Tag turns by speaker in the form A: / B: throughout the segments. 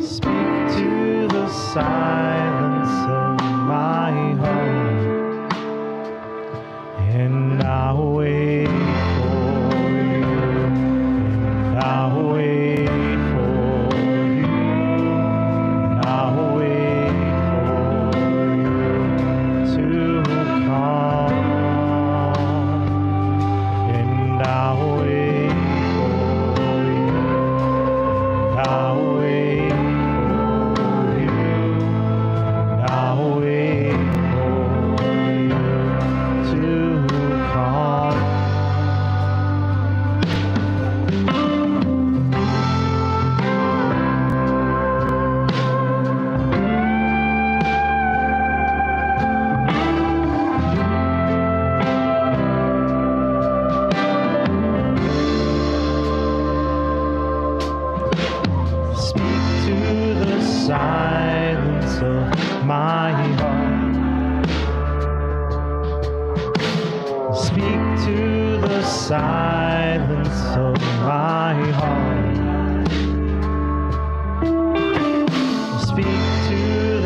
A: Speak to the silence of my heart, and I'll wait for you, and I'll wait for you, and I'll wait for you to come, and I'll wait for you, and I'll wait for you, and I'll wait for you to come. Speak to the silence of my heart. Speak to the silence of my heart. Speak to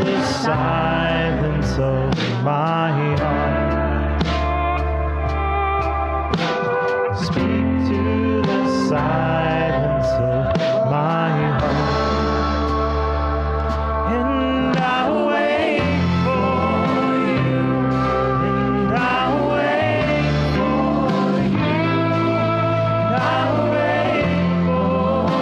A: the silence of my heart. Speak to the silence of my heart. And I'll wait for you, and I'll wait for you, and I'll wait for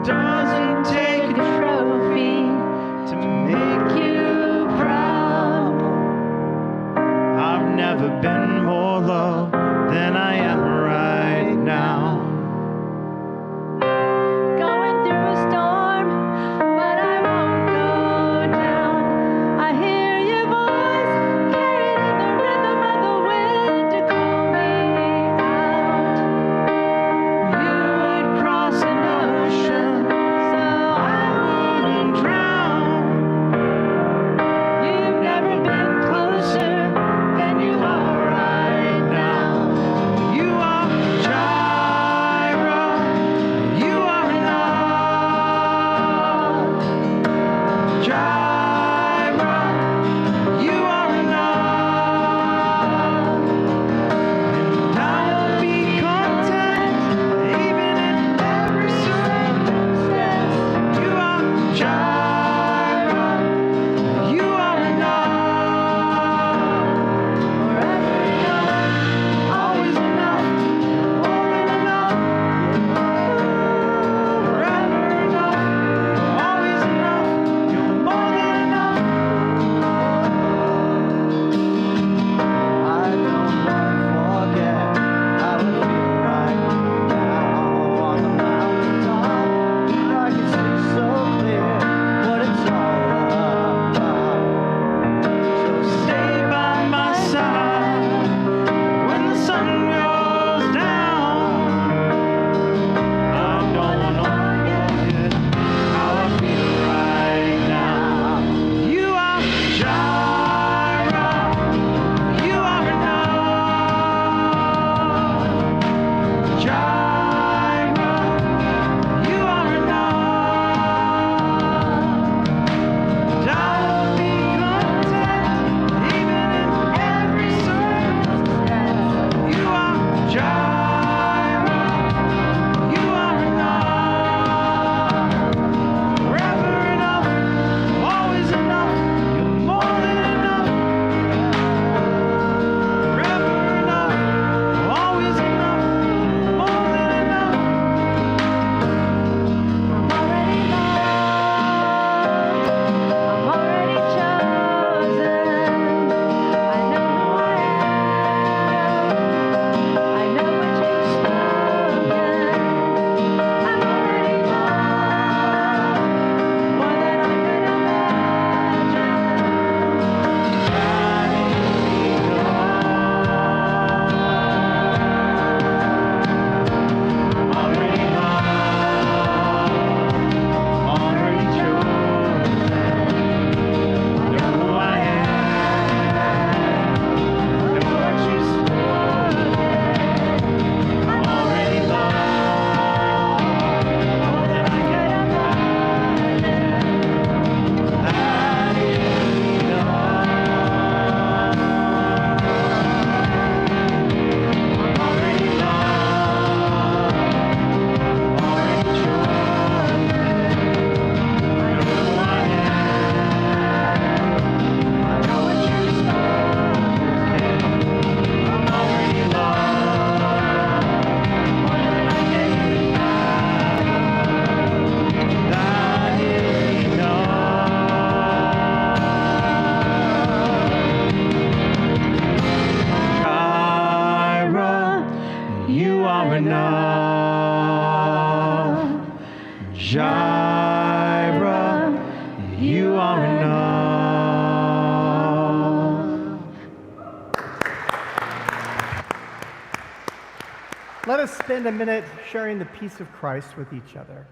A: doesn't take a trophy to make you proud. I've never been more loved than I am right now.
B: Going through a storm, but I won't go down. I hear your voice carried in the rhythm of the wind to call me out.
A: You would cross an ocean
B: So I
A: and drown.
B: You've
A: Never been closer than you are right now. You are Jireh. You are enough. Jireh. You are enough. And I'll be content even in every circumstance. You are Jireh. You are enough.
B: forever enough.
A: Always enough. More than enough. Forever enough. Always enough. You're more than enough. I don't wanna forget how it feels right now on the mountaintop. I can see so clear what it's all about. So stay by my side when the sun goes down. I don't wanna forget how I feel right now. You are Jireh. You are enough. Jireh. You are enough. And I'll be content even in every circumstance. You are Jireh. You are enough. Forever enough. Always enough. You're more than enough. Forever enough. Always enough. More than enough.
B: I'm already loved. I'm already chosen. I know who I am. I know what you've spoken. I'm already loved more than I could
A: I'm already loved, already chosen. Know who I am, know what you've spoken. I'm already loved, more than I could imagine. That is enough. I'm already loved, already chosen. Know who I am, I know what you've spoken. I'm already loved, more than I can imagine. That is enough. Jireh, you are enough. Jireh, you are enough.
C: Let us spend a minute sharing the peace of Christ with each other.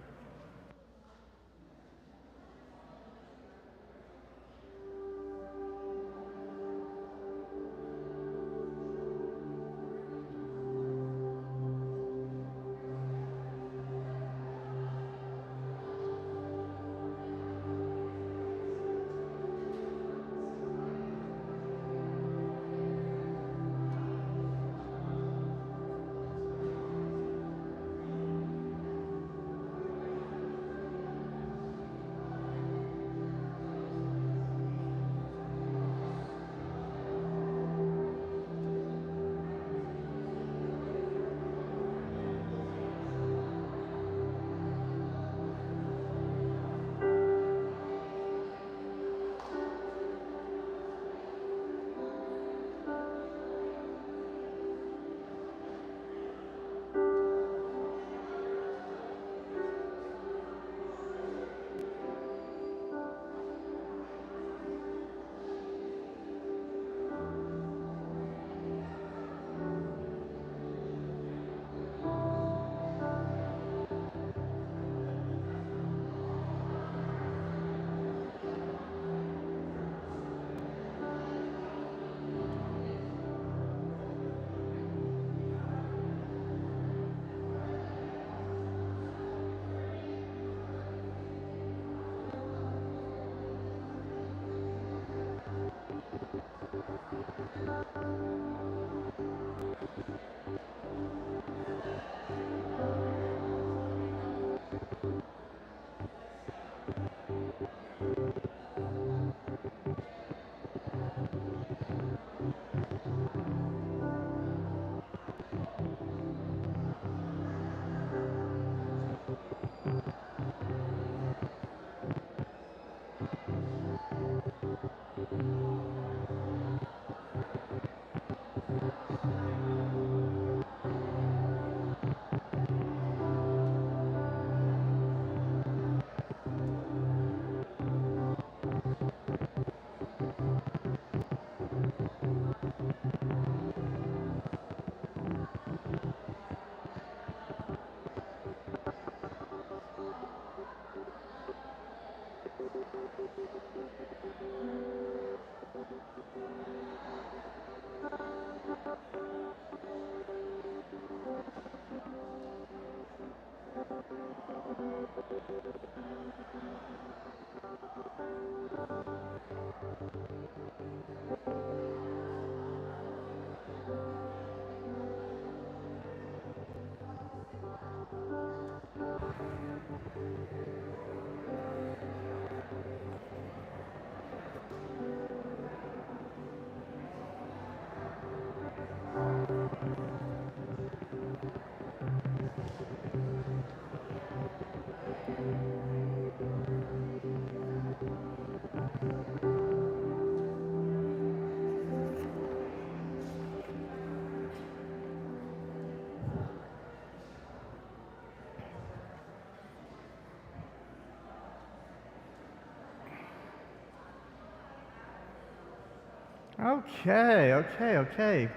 C: Okay.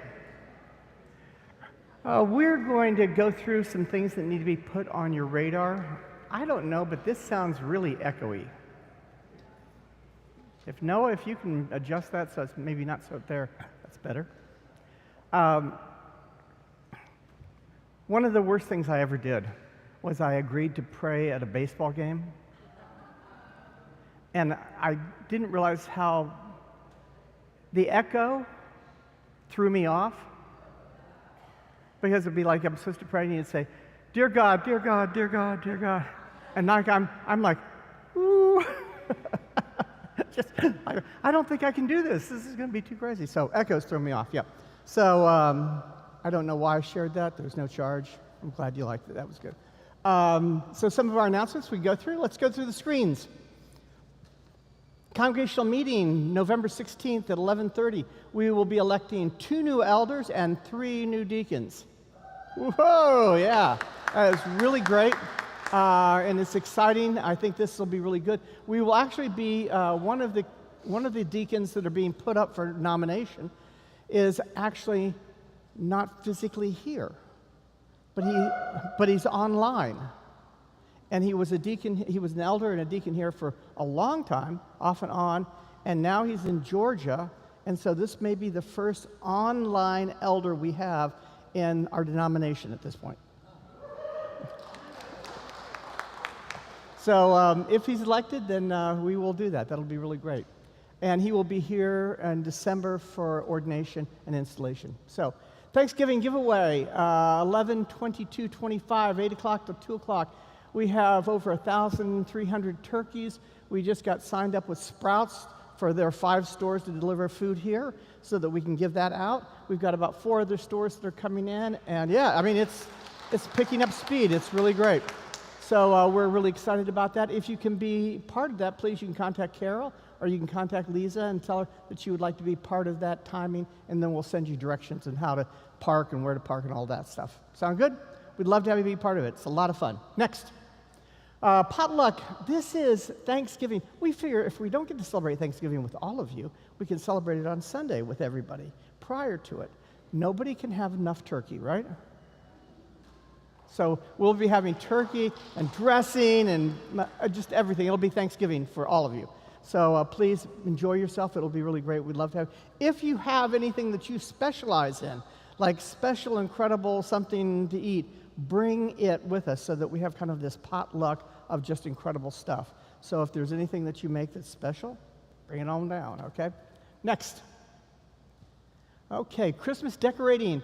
C: We're going to go through some things that need to be put on your radar. I don't know, but this sounds really echoey. If Noah, if you can adjust that so it's maybe not so there, that's better. One of the worst things I ever did was I agreed to pray at a baseball game. And I didn't realize how the echo threw me off, because it'd be like I'm supposed to pray and you'd say, "Dear God, dear God, dear God, dear God," and like I'm like, ooh, I don't think I can do this. This is going to be too crazy. So echoes throw me off. Yeah. So I don't know why I shared that. There's no charge. I'm glad you liked it. That was good. So some of our announcements we go through. Let's go through the screens. Congregational meeting, November 16th at 11:30. We will be electing 2 new elders and 3 new deacons. Whoa, yeah. That is really great, and it's exciting. I think this will be really good. We will actually be, one of the deacons that are being put up for nomination is actually not physically here, but he's online. And he was a deacon, he was an elder and a deacon here for a long time, off and on, and now he's in Georgia, and so this may be the first online elder we have in our denomination at this point. So if he's elected, then we will do that. That'll be really great. And he will be here in December for ordination and installation. So Thanksgiving giveaway, 11, 22, 25, 8 o'clock to 2 o'clock. We have over 1,300 turkeys. We just got signed up with Sprouts for their 5 stores to deliver food here so that we can give that out. We've got about 4 other stores that are coming in. And yeah, I mean, it's picking up speed. It's really great. So we're really excited about that. If you can be part of that, please, you can contact Carol or you can contact Lisa and tell her that you would like to be part of that timing, and then we'll send you directions on how to park and where to park and all that stuff. Sound good? We'd love to have you be part of it. It's a lot of fun. Next. Potluck. This is Thanksgiving. We figure if we don't get to celebrate Thanksgiving with all of you, we can celebrate it on Sunday with everybody prior to it. Nobody can have enough turkey, right? So we'll be having turkey and dressing and just everything. It'll be Thanksgiving for all of you. So please enjoy yourself. It'll be really great. We'd love to have. If you have anything that you specialize in, like special, incredible, something to eat, bring it with us so that we have kind of this potluck of just incredible stuff. So if there's anything that you make that's special, bring it on down, okay? Next. Okay, Christmas decorating.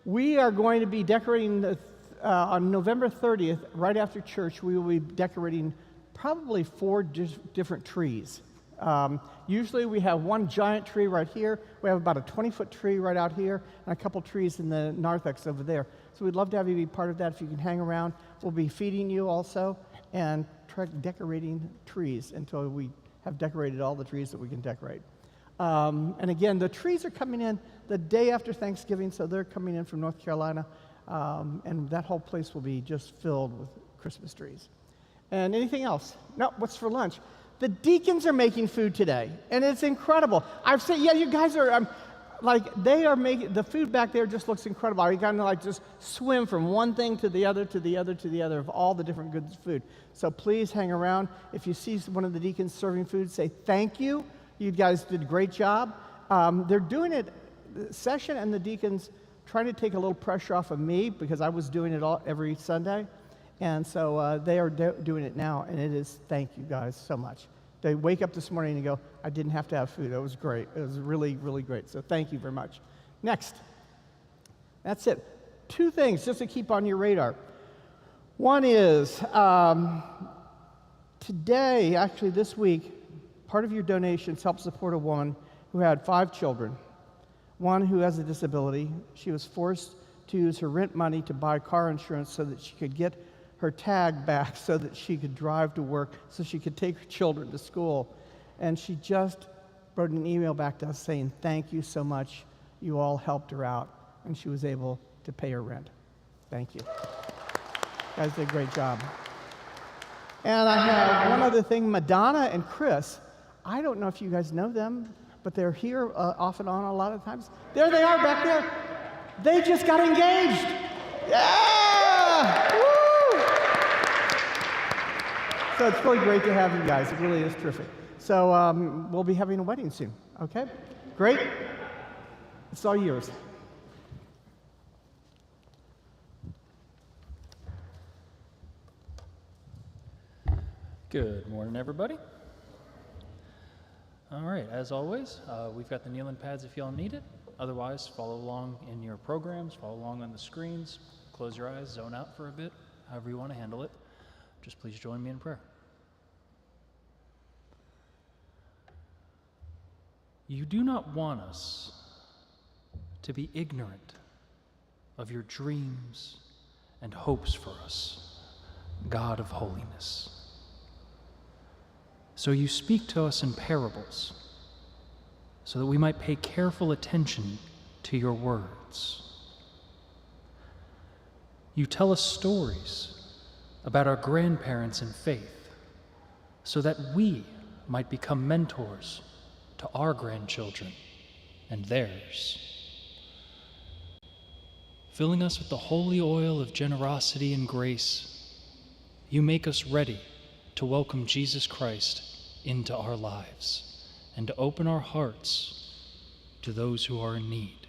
C: We are going to be decorating on November 30th, right after church. We will be decorating probably 4 different trees. Usually we have one giant tree right here. We have about a 20-foot tree right out here, and a couple trees in the narthex over there. So we'd love to have you be part of that if you can hang around. We'll be feeding you also and decorating trees until we have decorated all the trees that we can decorate. And again, the trees are coming in the day after Thanksgiving, so they're coming in from North Carolina, and that whole place will be just filled with Christmas trees. And anything else? No, what's for lunch? The deacons are making food today, and it's incredible. I've said, yeah, you guys are, like they are making, the food back there just looks incredible. I kind of like just swim from one thing to the other, to the other, to the other of all the different good food. So please hang around. If you see one of the deacons serving food, say thank you. You guys did a great job. They're doing it, the session and the deacons, trying to take a little pressure off of me because I was doing it all every Sunday. And so they are doing it now, and it is, thank you guys so much. They wake up this morning and go, I didn't have to have food. It was great. It was really, really great. So thank you very much. Next. That's it. 2 things just to keep on your radar. One is today, actually this week, part of your donations helped support a woman who had 5 children. One who has a disability. She was forced to use her rent money to buy car insurance so that she could get her tag back so that she could drive to work, so she could take her children to school. And she just wrote an email back to us saying, thank you so much. You all helped her out. And she was able to pay her rent. Thank you. You guys did a great job. And I have one other thing. Madonna and Chris, I don't know if you guys know them, but they're here off and on a lot of times. There they are back there. They just got engaged. Yeah! Woo! So it's really great to have you guys. It really is terrific. So we'll be having a wedding soon, okay? Great. It's all yours.
D: Good morning, everybody. All right, as always, we've got the kneeling pads if y'all need it. Otherwise, follow along in your programs, follow along on the screens, close your eyes, zone out for a bit, however you want to handle it. Just please join me in prayer. You do not want us to be ignorant of your dreams and hopes for us, God of holiness. So you speak to us in parables, so that we might pay careful attention to your words. You tell us stories about our grandparents in faith, so that we might become mentors to our grandchildren and theirs. Filling us with the holy oil of generosity and grace, you make us ready to welcome Jesus Christ into our lives and to open our hearts to those who are in need.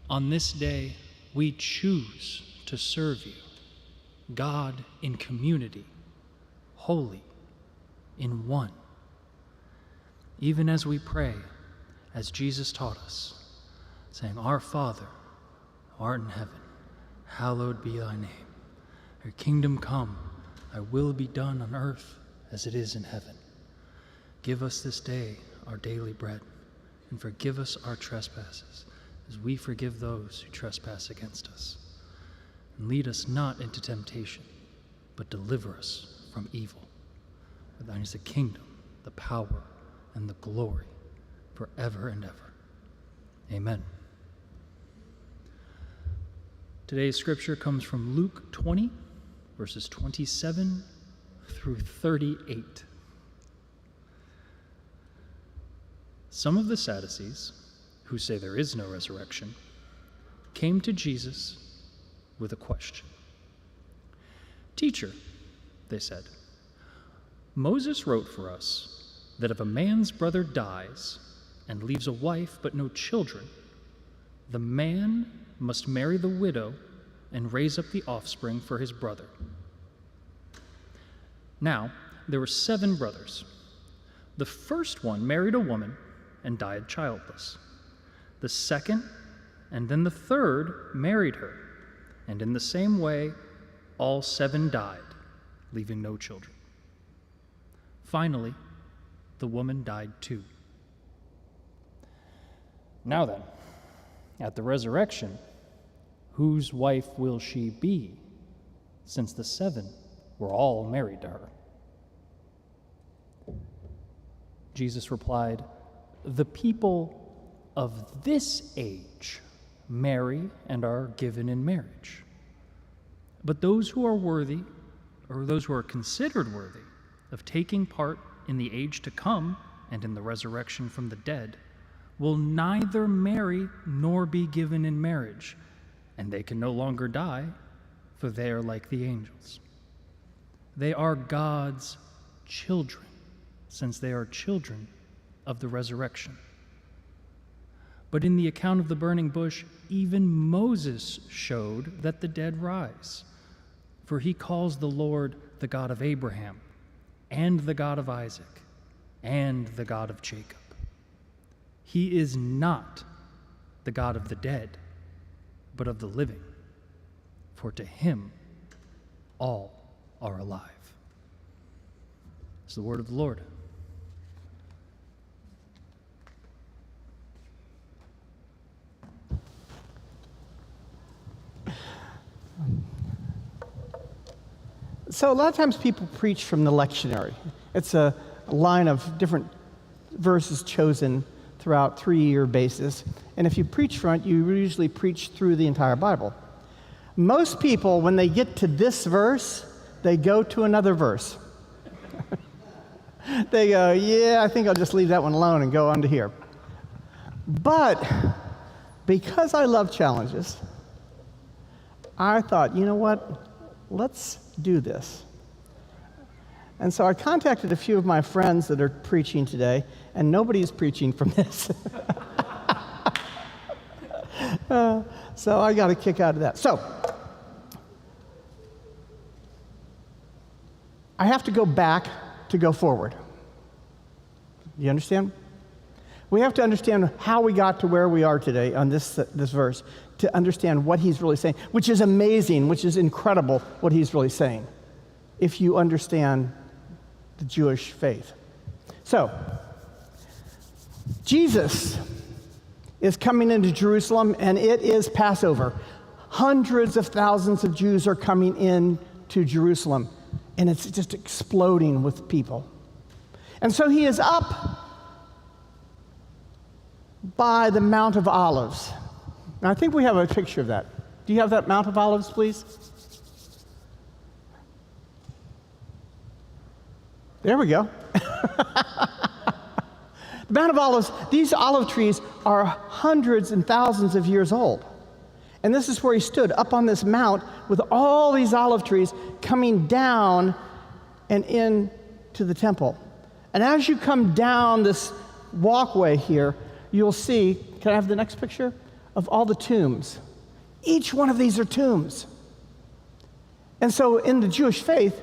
D: On this day, we choose to serve you, God in community, holy, in one. Even as we pray, as Jesus taught us, saying, Our Father, who art in heaven, hallowed be thy name. Your kingdom come, thy will be done on earth as it is in heaven. Give us this day our daily bread, and forgive us our trespasses, as we forgive those who trespass against us. And lead us not into temptation, but deliver us from evil. For thine is the kingdom, the power, and the glory, forever and ever. Amen. Today's scripture comes from Luke 20, verses 27 through 38. Some of the Sadducees, who say there is no resurrection, came to Jesus with a question. Teacher, they said, Moses wrote for us that if a man's brother dies and leaves a wife but no children, the man must marry the widow and raise up the offspring for his brother. Now, there were 7 brothers. The first one married a woman and died childless. The second and then the third married her, and in the same way, all 7 died, leaving no children. Finally, the woman died too. Now then, at the resurrection, whose wife will she be, since the 7 were all married to her? Jesus replied, The people of this age marry and are given in marriage. But those who are worthy, or those who are considered worthy, of taking part in the age to come and in the resurrection from the dead, will neither marry nor be given in marriage, and they can no longer die, for they are like the angels. They are God's children, since they are children of the resurrection. But in the account of the burning bush, even Moses showed that the dead rise, for he calls the Lord the God of Abraham, and the God of Isaac, and the God of Jacob. He is not the God of the dead, but of the living, for to him all are alive. It's the word of the Lord.
C: So a lot of times people preach from the lectionary. It's a line of different verses chosen throughout 3-year basis. And if you preach from it, you usually preach through the entire Bible. Most people, when they get to this verse, they go to another verse. They go, yeah, I think I'll just leave that one alone and go on to here. But because I love challenges, I thought, you know what? Let's do this. And so I contacted a few of my friends that are preaching today, and nobody's preaching from this. So I got a kick out of that. So I have to go back to go forward. You understand? We have to understand how we got to where we are today on this verse to understand what he's really saying, which is amazing, which is incredible what he's really saying, if you understand the Jewish faith. So, Jesus is coming into Jerusalem, and it is Passover. Hundreds of thousands of Jews are coming in to Jerusalem, and it's just exploding with people. And so he is up by the Mount of Olives. And I think we have a picture of that. Do you have that Mount of Olives, please? There we go. The Mount of Olives, these olive trees are hundreds and thousands of years old. And this is where he stood, up on this mount with all these olive trees coming down and into the temple. And as you come down this walkway here, you'll see, can I have the next picture? Of all the tombs. Each one of these are tombs. And so in the Jewish faith,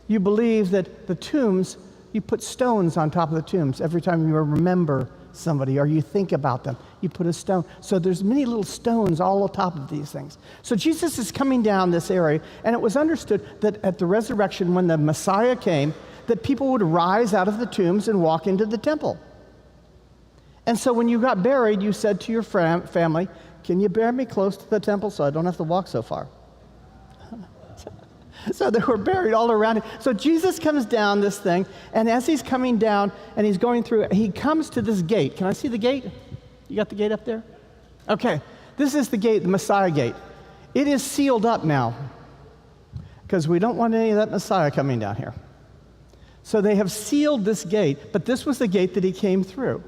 C: you believe that the tombs, you put stones on top of the tombs every time you remember somebody or you think about them. You put a stone. So there's many little stones all on top of these things. So Jesus is coming down this area, and it was understood that at the resurrection, when the Messiah came, that people would rise out of the tombs and walk into the temple. And so when you got buried, you said to your family, can you bury me close to the temple so I don't have to walk so far? So they were buried all around it. So Jesus comes down this thing, and as he's coming down and he's going through, he comes to this gate. Can I see the gate? You got the gate up there? Okay, this is the gate, the Messiah gate. It is sealed up now because we don't want any of that Messiah coming down here. So they have sealed this gate, but this was the gate that he came through.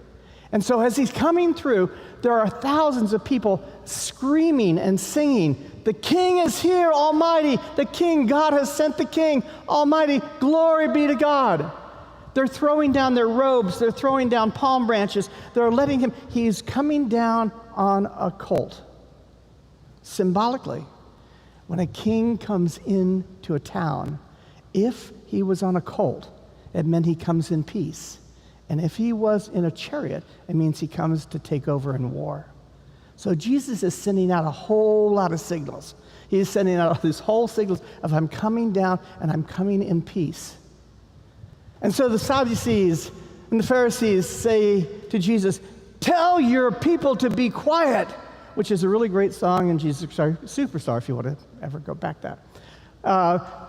C: And so as he's coming through, there are thousands of people screaming and singing, "The King is here, Almighty! The King, God has sent the King, Almighty! Glory be to God!" They're throwing down their robes, they're throwing down palm branches, they're letting him, he's coming down on a colt. Symbolically, when a king comes into a town, if he was on a colt, it meant he comes in peace. And if he was in a chariot, it means he comes to take over in war. So Jesus is sending out a whole lot of signals. He's sending out these whole signals of I'm coming down and I'm coming in peace. And so the Sadducees and the Pharisees say to Jesus, "Tell your people to be quiet," which is a really great song in Jesus Superstar, if you want to ever go back that.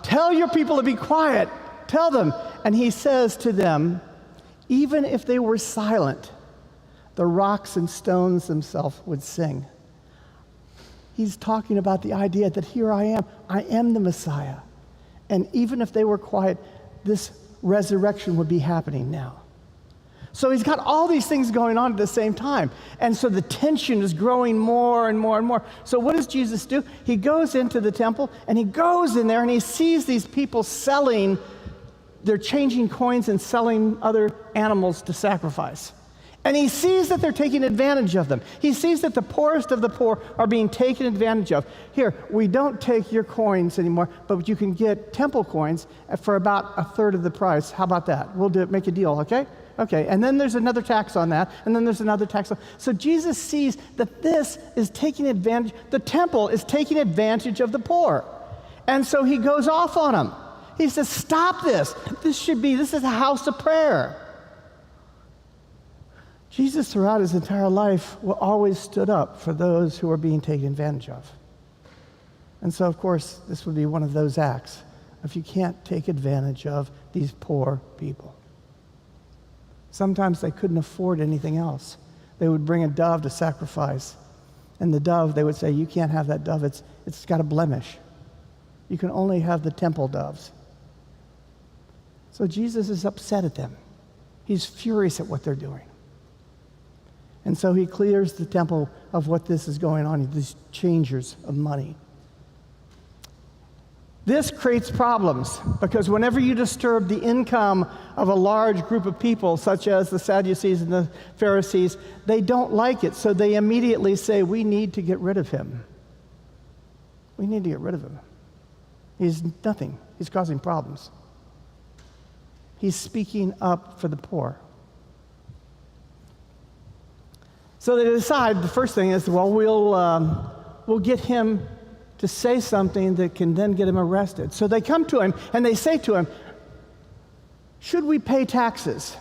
C: Tell your people to be quiet. Tell them. And he says to them, even if they were silent, the rocks and stones themselves would sing. He's talking about the idea that here I am the Messiah. And even if they were quiet, this resurrection would be happening now. So he's got all these things going on at the same time. And so the tension is growing more and more and more. So what does Jesus do? He goes into the temple, and he goes in there, and he sees these people selling, they're changing coins and selling other animals to sacrifice. And he sees that they're taking advantage of them. He sees that the poorest of the poor are being taken advantage of. Here, we don't take your coins anymore, but you can get temple coins for about a third of the price. How about that? We'll do it, make a deal, okay? Okay, and then there's another tax on that, and then there's another tax on. So Jesus sees that this is taking advantage, the temple is taking advantage of the poor. And so he goes off on them. He says, stop this. This is a house of prayer. Jesus, throughout his entire life, always stood up for those who were being taken advantage of. And so, of course, this would be one of those acts if you can't take advantage of these poor people. Sometimes they couldn't afford anything else. They would bring a dove to sacrifice. And the dove, they would say, you can't have that dove. It's got a blemish. You can only have the temple doves. So Jesus is upset at them. He's furious at what they're doing. And so he clears the temple of what this is going on, these changers of money. This creates problems because whenever you disturb the income of a large group of people, such as the Sadducees and the Pharisees, they don't like it. So they immediately say, we need to get rid of him. We need to get rid of him. He's nothing. He's causing problems. He's speaking up for the poor. So they decide, the first thing is, well, we'll get him to say something that can then get him arrested. So they come to him and they say to him, should we pay taxes?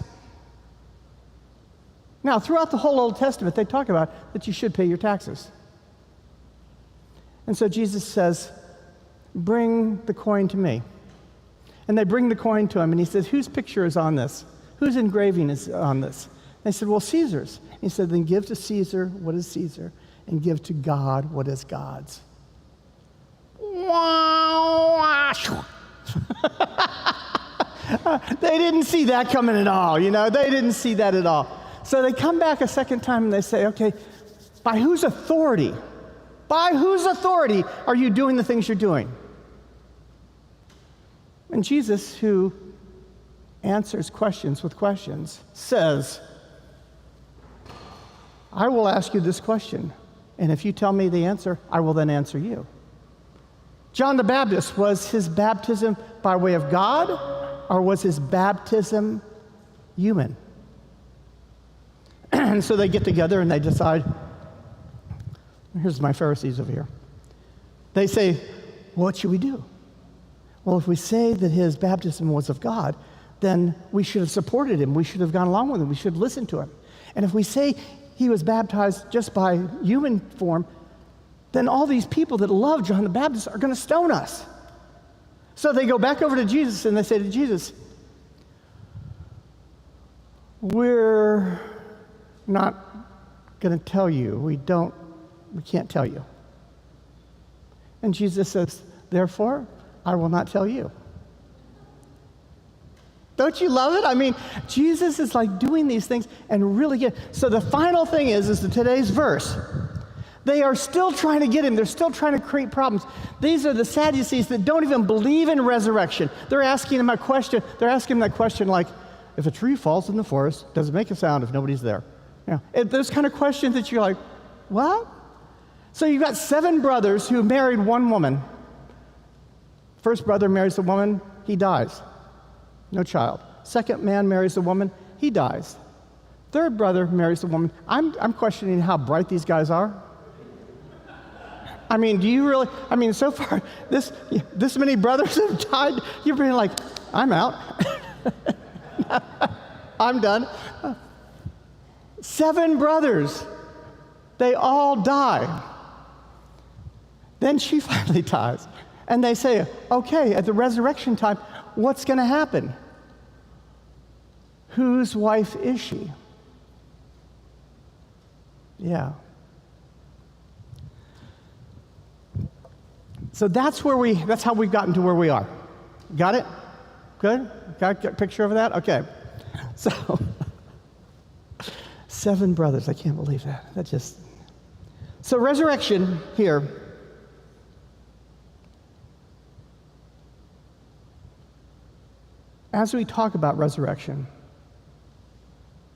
C: Now, throughout the whole Old Testament, they talk about that you should pay your taxes. And so Jesus says, bring the coin to me. And they bring the coin to him, and he says, whose picture is on this? Whose engraving is on this? They said, well, Caesar's. He said, then give to Caesar what is Caesar, and give to God what is God's. They didn't see that coming at all, They didn't see that at all. So they come back a second time and they say, okay, by whose authority? By whose authority are you doing the things you're doing? And Jesus, who answers questions with questions, says, I will ask you this question, and if you tell me the answer, I will then answer you. John the Baptist, was his baptism by way of God, or was his baptism human? And so they get together and they decide, here's my Pharisees over here. They say, what should we do? Well, if we say that his baptism was of God, then we should have supported him. We should have gone along with him. We should have listened to him. And if we say he was baptized just by human form, then all these people that love John the Baptist are going to stone us. So they go back over to Jesus and they say to Jesus, we're not going to tell you. We can't tell you. And Jesus says, therefore, I will not tell you. Don't you love it? I mean, Jesus is like doing these things and really get. So the final thing is today's verse. They are still trying to get him. They're still trying to create problems. These are the Sadducees that don't even believe in resurrection. They're asking him a question. They're asking him that question like, if a tree falls in the forest, does it make a sound if nobody's there? Those kind of questions that you're like, what? So you've got 7 brothers who married one woman. First brother marries a woman, he dies. No child. Second man marries a woman, he dies. Third brother marries a woman. I'm questioning how bright these guys are. I mean, do you really? I mean, so far, this many brothers have died. You're being like, I'm out. I'm done. 7 brothers. They all die. Then she finally dies. And they say, okay, at the resurrection time, what's going to happen? Whose wife is she? Yeah. So that's how we've gotten to where we are. Got it? Good? Got a picture of that? Okay. So 7 brothers. I can't believe that. So resurrection here. As we talk about resurrection,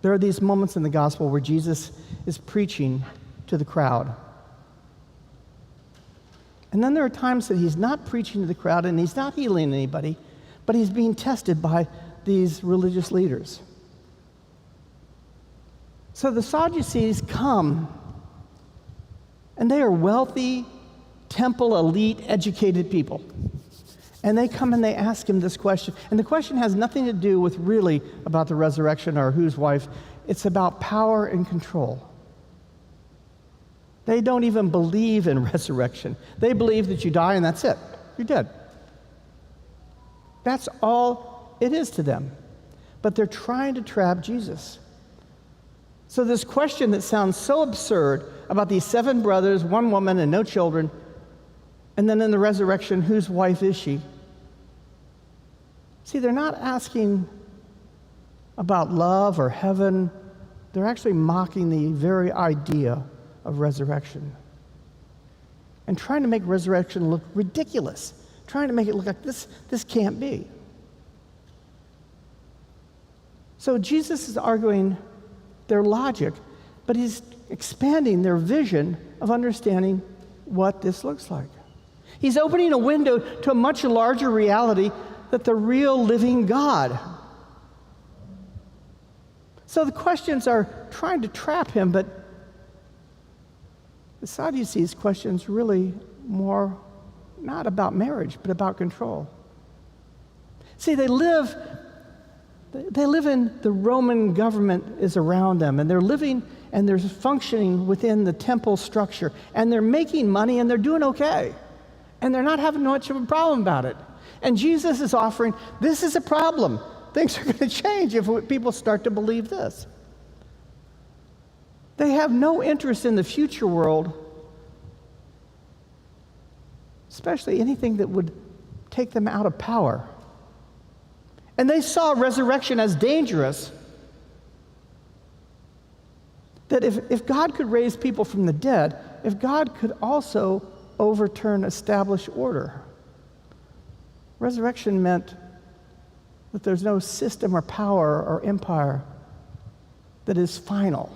C: there are these moments in the gospel where Jesus is preaching to the crowd. And then there are times that he's not preaching to the crowd and he's not healing anybody, but he's being tested by these religious leaders. So the Sadducees come, and they are wealthy, temple elite, educated people. And they come and they ask him this question. And the question has nothing to do with really about the resurrection or whose wife. It's about power and control. They don't even believe in resurrection. They believe that you die and that's it. You're dead. That's all it is to them. But they're trying to trap Jesus. So this question that sounds so absurd about these 7 brothers, 1 woman, and no children, and then in the resurrection, whose wife is she? See, they're not asking about love or heaven. They're actually mocking the very idea of resurrection and trying to make resurrection look ridiculous, trying to make it look like this can't be. So Jesus is arguing their logic, but he's expanding their vision of understanding what this looks like. He's opening a window to a much larger reality, that the real living God. So the questions are trying to trap him, but the Sadducees' questions really more not about marriage, but about control. See, they live in the Roman government is around them, and they're living and they're functioning within the temple structure, and they're making money and they're doing okay. And they're not having much of a problem about it. And Jesus is offering, this is a problem. Things are going to change if people start to believe this. They have no interest in the future world, especially anything that would take them out of power. And they saw resurrection as dangerous. That if God could raise people from the dead, if God could also overturn established order. Resurrection meant that there's no system or power or empire that is final.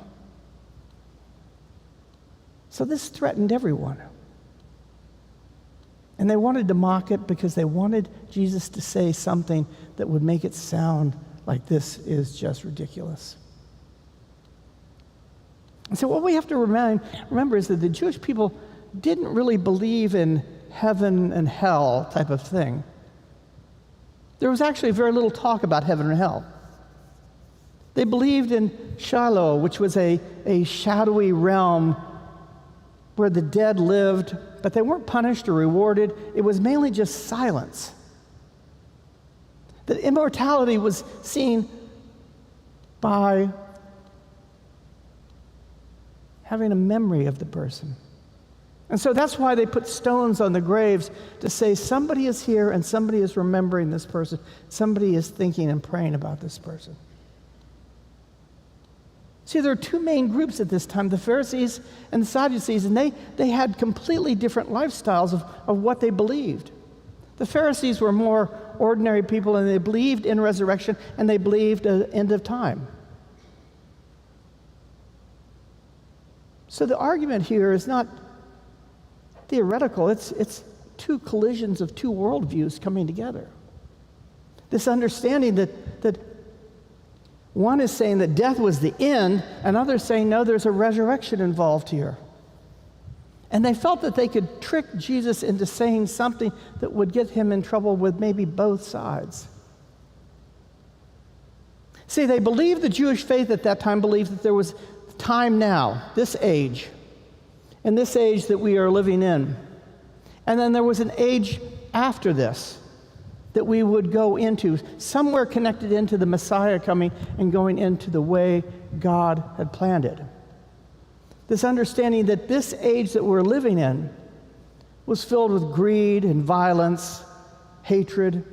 C: So this threatened everyone. And they wanted to mock it because they wanted Jesus to say something that would make it sound like this is just ridiculous. And so what we have to remember is that the Jewish people didn't really believe in heaven and hell type of thing. There was actually very little talk about heaven and hell. They believed in Shiloh, which was a shadowy realm where the dead lived, but they weren't punished or rewarded. It was mainly just silence. That immortality was seen by having a memory of the person. And so that's why they put stones on the graves to say somebody is here and somebody is remembering this person. Somebody is thinking and praying about this person. See, there are 2 main groups at this time, the Pharisees and the Sadducees, and they had completely different lifestyles of what they believed. The Pharisees were more ordinary people, and they believed in resurrection, and they believed an end of time. So the argument here is not theoretical. It's 2 collisions of 2 worldviews coming together. This understanding that one is saying that death was the end, and others saying, no, there's a resurrection involved here. And they felt that they could trick Jesus into saying something that would get him in trouble with maybe both sides. See, they believed, the Jewish faith at that time believed that there was time now, this age, and this age that we are living in. And then there was an age after this that we would go into, somewhere connected into the Messiah coming and going into the way God had planned it. This understanding that this age that we're living in was filled with greed and violence, hatred,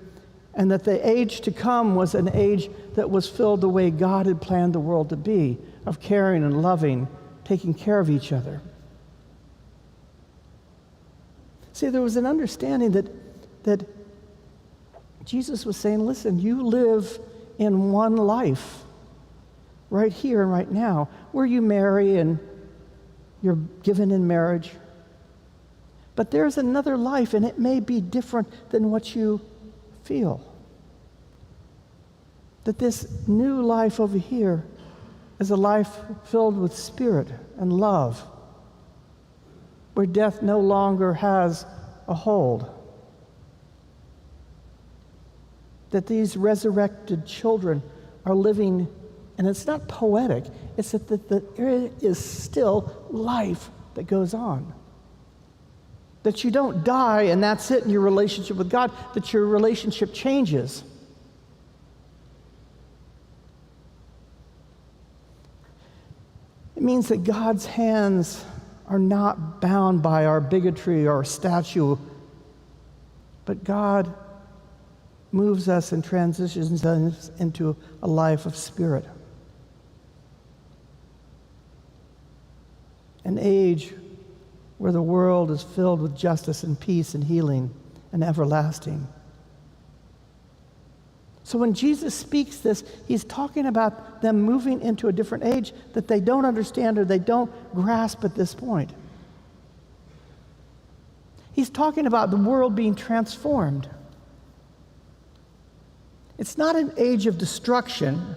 C: and that the age to come was an age that was filled the way God had planned the world to be, of caring and loving, taking care of each other. See, there was an understanding that Jesus was saying, listen, you live in one life, right here and right now, where you marry and you're given in marriage. But there's another life, and it may be different than what you feel. That this new life over here is a life filled with spirit and love, where death no longer has a hold. That these resurrected children are living, and it's not poetic, it's that there is still life that goes on. That you don't die and that's it in your relationship with God, that your relationship changes. It means that God's hands are not bound by our bigotry or statue, but God moves us and transitions us into a life of spirit. An age where the world is filled with justice and peace and healing and everlasting. So when Jesus speaks this, he's talking about them moving into a different age that they don't understand or they don't grasp at this point. He's talking about the world being transformed. It's not an age of destruction,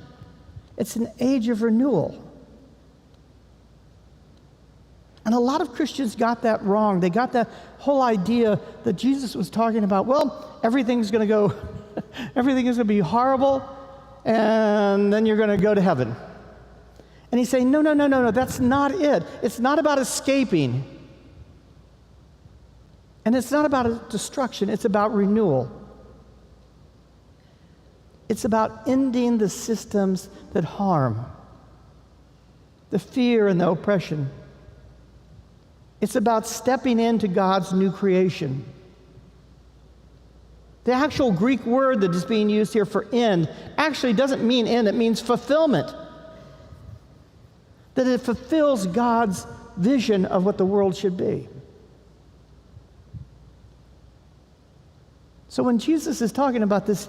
C: it's an age of renewal. And a lot of Christians got that wrong. They got that whole idea that Jesus was talking about, well, everything's going to go, everything is going to be horrible, and then you're going to go to heaven. And he's saying, no, that's not it. It's not about escaping. And it's not about destruction, it's about renewal. It's about ending the systems that harm, the fear and the oppression. It's about stepping into God's new creation. The actual Greek word that is being used here for end actually doesn't mean end, it means fulfillment. That it fulfills God's vision of what the world should be. So when Jesus is talking about this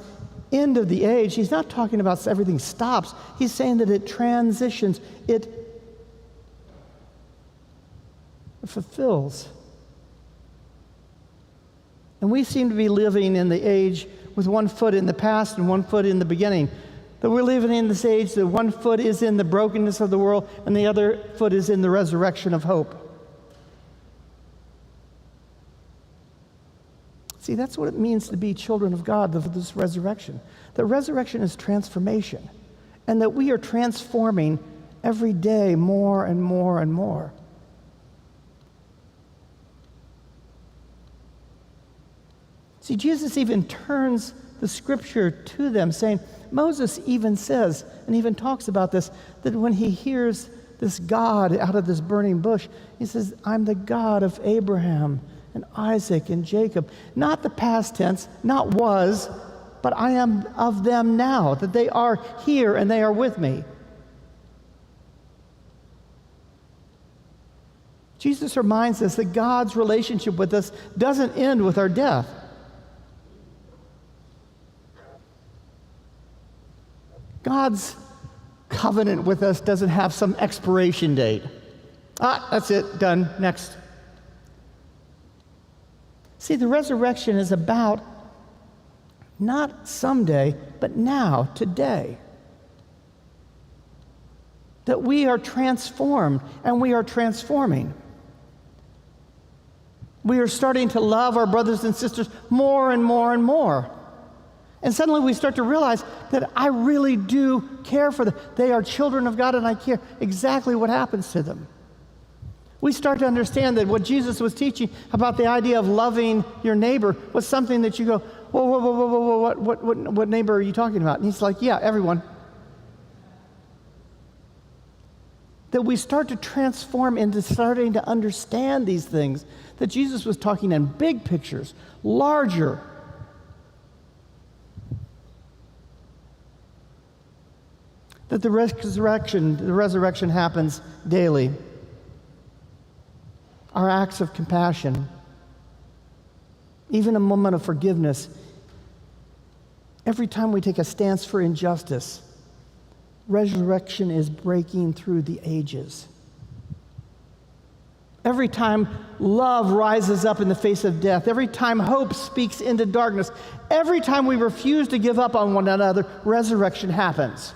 C: end of the age, he's not talking about everything stops. He's saying that it transitions, it fulfills. And we seem to be living in the age with one foot in the past and one foot in the beginning. That we're living in this age that one foot is in the brokenness of the world and the other foot is in the resurrection of hope. See, that's what it means to be children of God, this resurrection. The resurrection is transformation, and that we are transforming every day more and more and more. See, Jesus even turns the scripture to them, saying, Moses even says, and even talks about this, that when he hears this God out of this burning bush, he says, I'm the God of Abraham and Isaac and Jacob. Not the past tense, not was, but I am of them now, that they are here and they are with me. Jesus reminds us that God's relationship with us doesn't end with our death. God's covenant with us doesn't have some expiration date. That's it, done, next. See, the resurrection is about not someday, but now, today. That we are transformed and we are transforming. We are starting to love our brothers and sisters more and more and more. And suddenly we start to realize that I really do care for them. They are children of God and I care exactly what happens to them. We start to understand that what Jesus was teaching about the idea of loving your neighbor was something that you go, whoa, what neighbor are you talking about? And he's like, yeah, everyone. That we start to transform into starting to understand these things, that Jesus was talking in big pictures, larger. that the resurrection happens daily. Our acts of compassion, even a moment of forgiveness, every time we take a stance for injustice, resurrection is breaking through the ages. Every time love rises up in the face of death, every time hope speaks into darkness, every time we refuse to give up on one another, resurrection happens.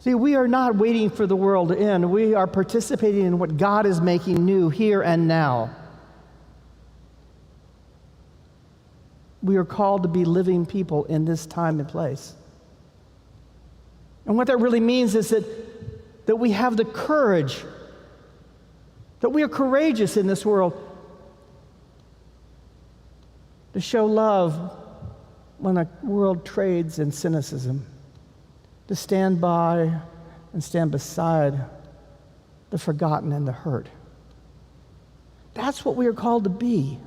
C: See, we are not waiting for the world to end. We are participating in what God is making new here and now. We are called to be living people in this time and place. And what that really means is that we have the courage, that we are courageous in this world to show love when a world trades in cynicism, to stand by and stand beside the forgotten and the hurt. That's what we are called to be.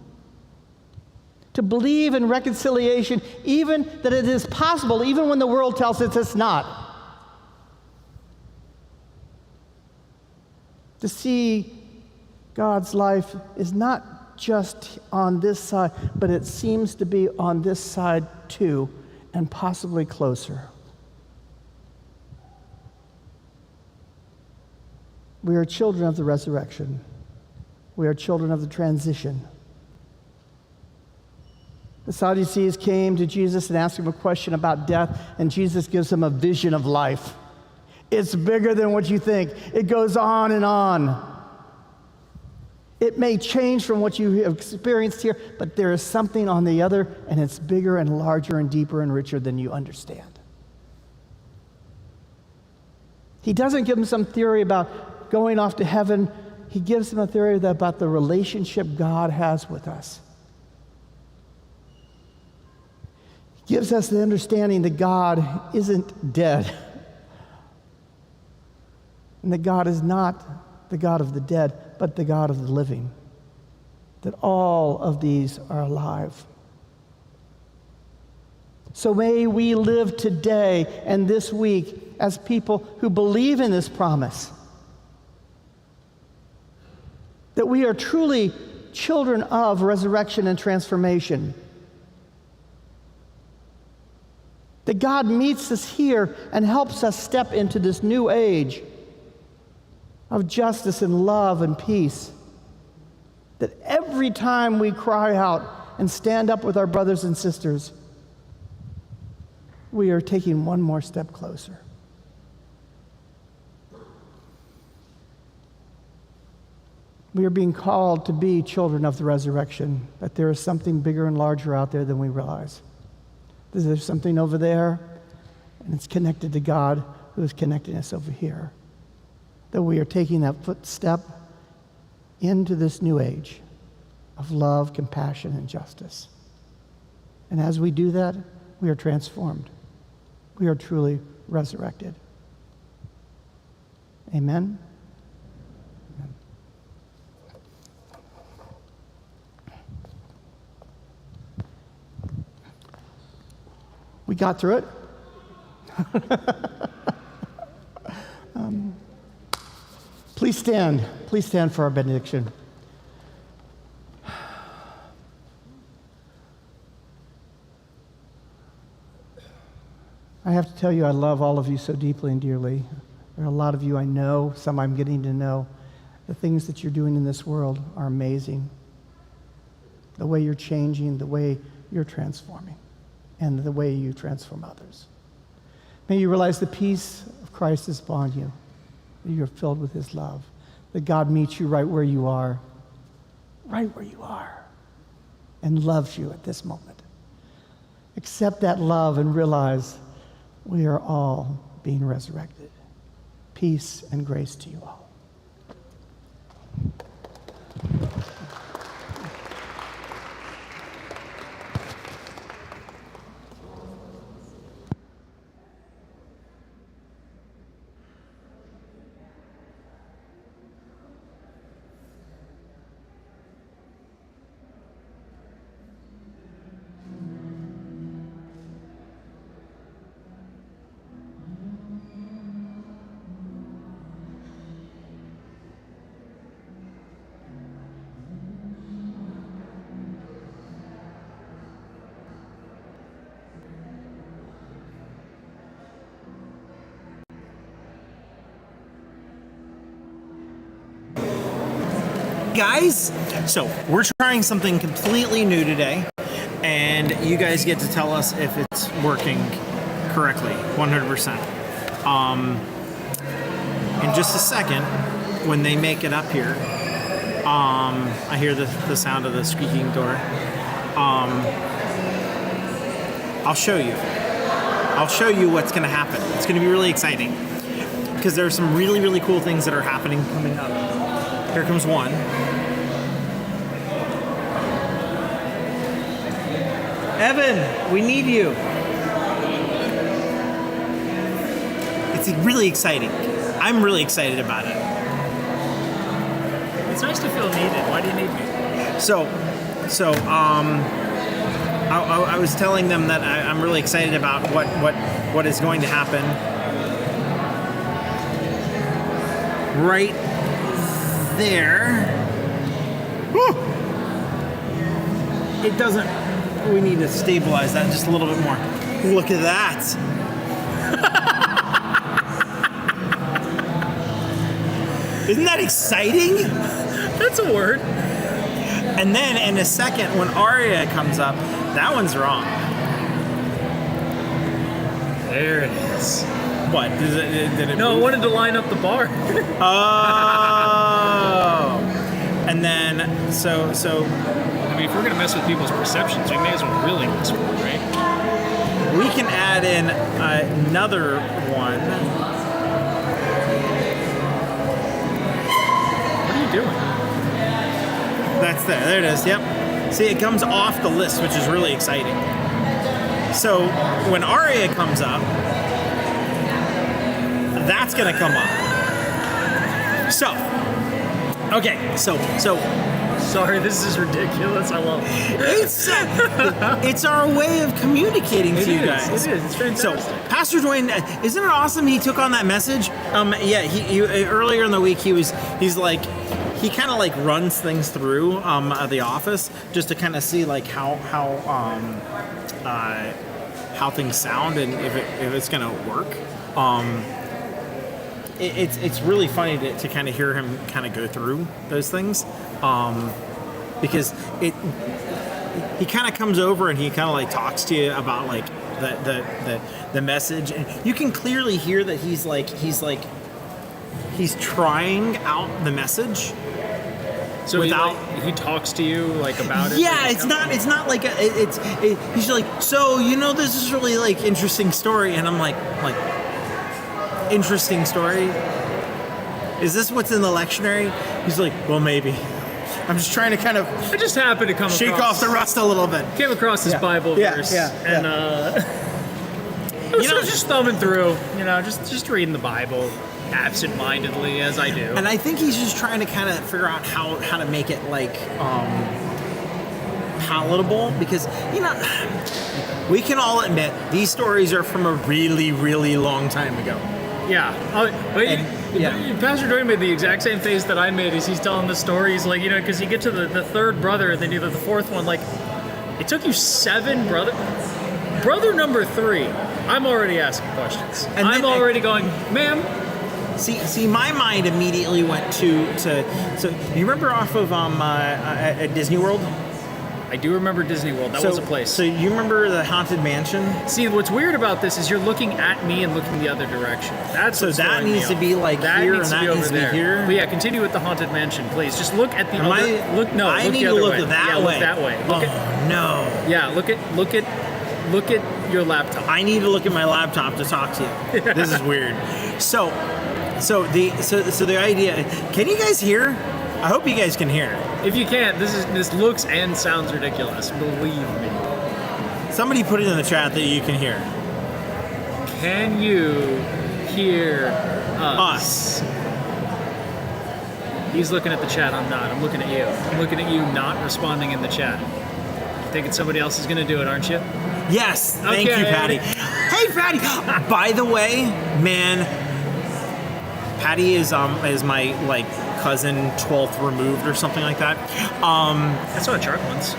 C: To believe in reconciliation, even that it is possible, even when the world tells us it's not. To see God's life is not just on this side, but it seems to be on this side too, and possibly closer. We are children of the resurrection. We are children of the transition. The Sadducees came to Jesus and asked him a question about death, and Jesus gives them a vision of life. It's bigger than what you think. It goes on and on. It may change from what you have experienced here, but there is something on the other, and it's bigger and larger and deeper and richer than you understand. He doesn't give them some theory about going off to heaven. He gives them a theory about the relationship God has with us. He gives us the understanding that God isn't dead, and that God is not the God of the dead, but the God of the living. That all of these are alive. So may we live today and this week as people who believe in this promise. That we are truly children of resurrection and transformation. That God meets us here and helps us step into this new age of justice and love and peace. That every time we cry out and stand up with our brothers and sisters, we are taking one more step closer. We are being called to be children of the resurrection, that there is something bigger and larger out there than we realize. There's something over there, and it's connected to God who is connecting us over here. That we are taking that footstep into this new age of love, compassion, and justice. And as we do that, we are transformed. We are truly resurrected. Amen? Amen. We got through it. Please stand. Please stand for our benediction. I have to tell you, I love all of you so deeply and dearly. There are a lot of you I know, some I'm getting to know. The things that you're doing in this world are amazing. The way you're changing, the way you're transforming, and the way you transform others. May you realize the peace of Christ is upon you, that you're filled with his love, that God meets you right where you are, and loves you at this moment. Accept that love and realize we are all being resurrected. Peace and grace to you all.
E: guys! So, we're trying something completely new today, and you guys get to tell us if it's working correctly, 100%. In just a second, when they make it up here, I hear the sound of the squeaking door. I'll show you. I'll show you what's going to happen. It's going to be really exciting because there are some really, really cool things that are happening coming up. Here comes one. Evan, we need you. It's really exciting. I'm really excited about it.
D: It's nice to feel needed. Why do you need me?
E: So, I was telling them that I'm really excited about what is going to happen. Right there. Whew. It doesn't. We need to stabilize that just a little bit more. Look at that. Isn't that exciting?
D: That's a word.
E: And then in a second, when Aria comes up, that one's wrong.
D: There it is.
E: What? Did it
D: No, I
E: move?
D: wanted to line up the bar.
E: Oh. And then, so
D: I mean, if we're going to mess with people's perceptions, we may as well really mess with them, right?
E: we can add in another one.
D: What are you doing?
E: That's there. There it is. Yep. See, it comes off the list, which is really exciting. So when Aria comes up, that's going to come up. So, okay. So
D: Sorry, this is ridiculous. I love it.
E: it's our way of communicating to you guys.
D: It is. It's fantastic.
E: So, Pastor Dwayne, isn't it awesome he took on that message? Yeah, he earlier in the week he's like, he kind of like runs things through the office just to kind of see like how things sound and if it's gonna work. It's really funny to kind of hear him kind of go through those things because he kind of comes over and he kind of like talks to you about like the message, and you can clearly hear that he's trying out the message.
D: So
E: without
D: he talks to you like about it.
E: Yeah,
D: like,
E: it's not like he's like, so this is really like interesting story, and I'm like interesting story. Is this what's in the lectionary? He's like, well, maybe. I'm just trying to kind of
D: I just happened to come
E: shake
D: across,
E: off the rust a little bit.
D: Came across this Bible verse, and I was just thumbing through, just reading the Bible absent-mindedly as I do.
E: And I think he's just trying to kind of figure out how to make it like palatable, because we can all admit these stories are from a really, really long time ago.
D: Yeah. Pastor Dwayne made the exact same face that I made as he's telling the story. He's like, because you get to the third brother and then you do the fourth one. Like, it took you 7 brother number 3. I'm already asking questions. And I'm already going, ma'am.
E: See, my mind immediately went to so you remember off of at Disney World?
D: I do remember Disney World. That was a place.
E: So you remember the Haunted Mansion?
D: See, what's weird about this is you're looking at me and looking the other direction. That's what's
E: that
D: throwing me
E: needs to
D: off.
E: be like
D: that
E: here,
D: needs
E: and
D: to be
E: that
D: over
E: needs to be
D: there.
E: here.
D: But yeah, continue with the Haunted Mansion, please. Just look at the
E: Am
D: other.
E: I-
D: Look, no.
E: I
D: look
E: need
D: the
E: to
D: other
E: look
D: way.
E: that
D: yeah,
E: way.
D: Look that way.
E: No.
D: Yeah, look at your laptop.
E: I need to look at my laptop to talk to you. This is weird. So the idea. Can you guys hear? I hope you guys can hear.
D: If you can't, this looks and sounds ridiculous. Believe me.
E: Somebody put it in the chat that you can hear.
D: Can you hear us? He's looking at the chat. I'm not. I'm looking at you. I'm looking at you not responding in the chat. Thinking somebody else is going to do it, aren't you?
E: Yes. Thank you,
D: Okay.
E: Patty. Hey, Patty. By the way, man, Patty is my like cousin 12th removed or something like that.
D: I saw a chart once.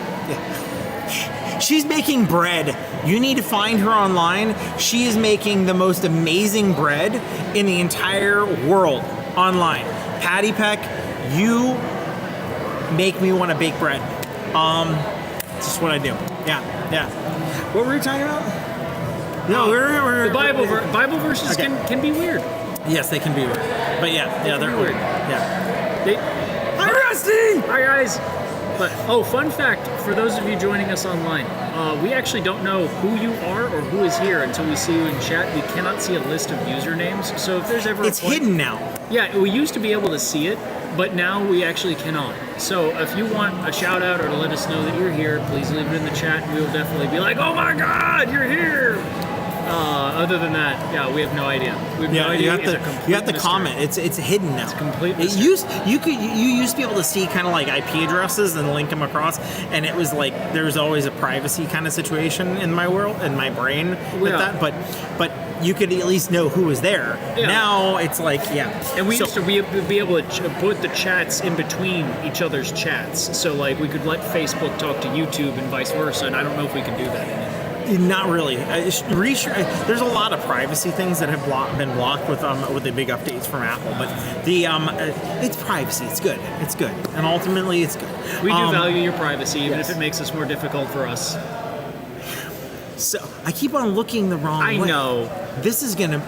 E: She's making bread. You need to find her online. She is making the most amazing bread in the entire world online. Patty Peck, you make me want to bake bread. It's just what I do. Yeah. What were we talking about? No, we're
D: The Bible verses
E: Okay.
D: can be weird.
E: Yes, they can be weird. But yeah, they're
D: be
E: weird.
D: weird.
E: Yeah.
D: They,
E: Hi, Rusty!
D: Hi guys. But fun fact for those of you joining us online, we actually don't know who you are or who is here until we see you in chat. We cannot see a list of usernames. So if there's ever
E: It's hidden now.
D: Yeah, we used to be able to see it, but now we actually cannot. So if you want a shout out or to let us know that you're here, please leave it in the chat. We will definitely be like, oh my God, you're here. Other than that, yeah, we have no idea. We have no idea. It's a complete
E: you have to
D: mystery.
E: comment. It's hidden now. It's
D: complete
E: It
D: mystery.
E: you used to be able to see kind of like IP addresses and link them across, and it was like there was always a privacy kind of situation in my world, in my brain with
D: Yeah.
E: that. But you could at least know who was there.
D: Yeah.
E: Now it's like
D: And we
E: So-
D: used to be able to put the chats in between each other's chats. So like we could let Facebook talk to YouTube and vice versa. And I don't know if we can do that anymore.
E: Not really. There's a lot of privacy things that have been blocked with the big updates from Apple, but the it's privacy. It's good. It's good, and ultimately it's good.
D: We do value your privacy, even if it makes this more difficult for us.
E: So I keep on looking the wrong way.
D: I know.
E: This is gonna.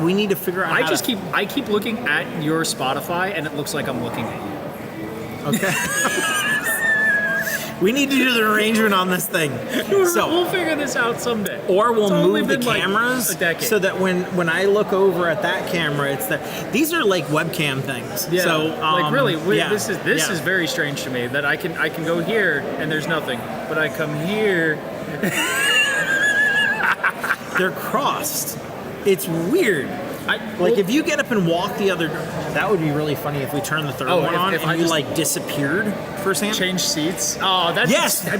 E: We need to figure out.
D: I keep looking at your Spotify, and it looks like I'm looking at you.
E: Okay. We need to do the arrangement on this thing. So
D: We'll figure this out someday.
E: or we'll
D: It's only
E: move the
D: been, like,
E: cameras
D: a decade.
E: so that when I look over at that camera, it's that these are like webcam things.
D: Yeah,
E: So
D: like really,
E: yeah,
D: this
E: yeah.
D: is very strange to me that I can go here and there's nothing, but I come here.
E: They're crossed. It's weird. Like if you get up and walk the other, that would be really funny if we turned the third one on
D: if
E: and
D: I
E: you
D: just
E: like disappeared for a second.
D: change seats. Oh, that'd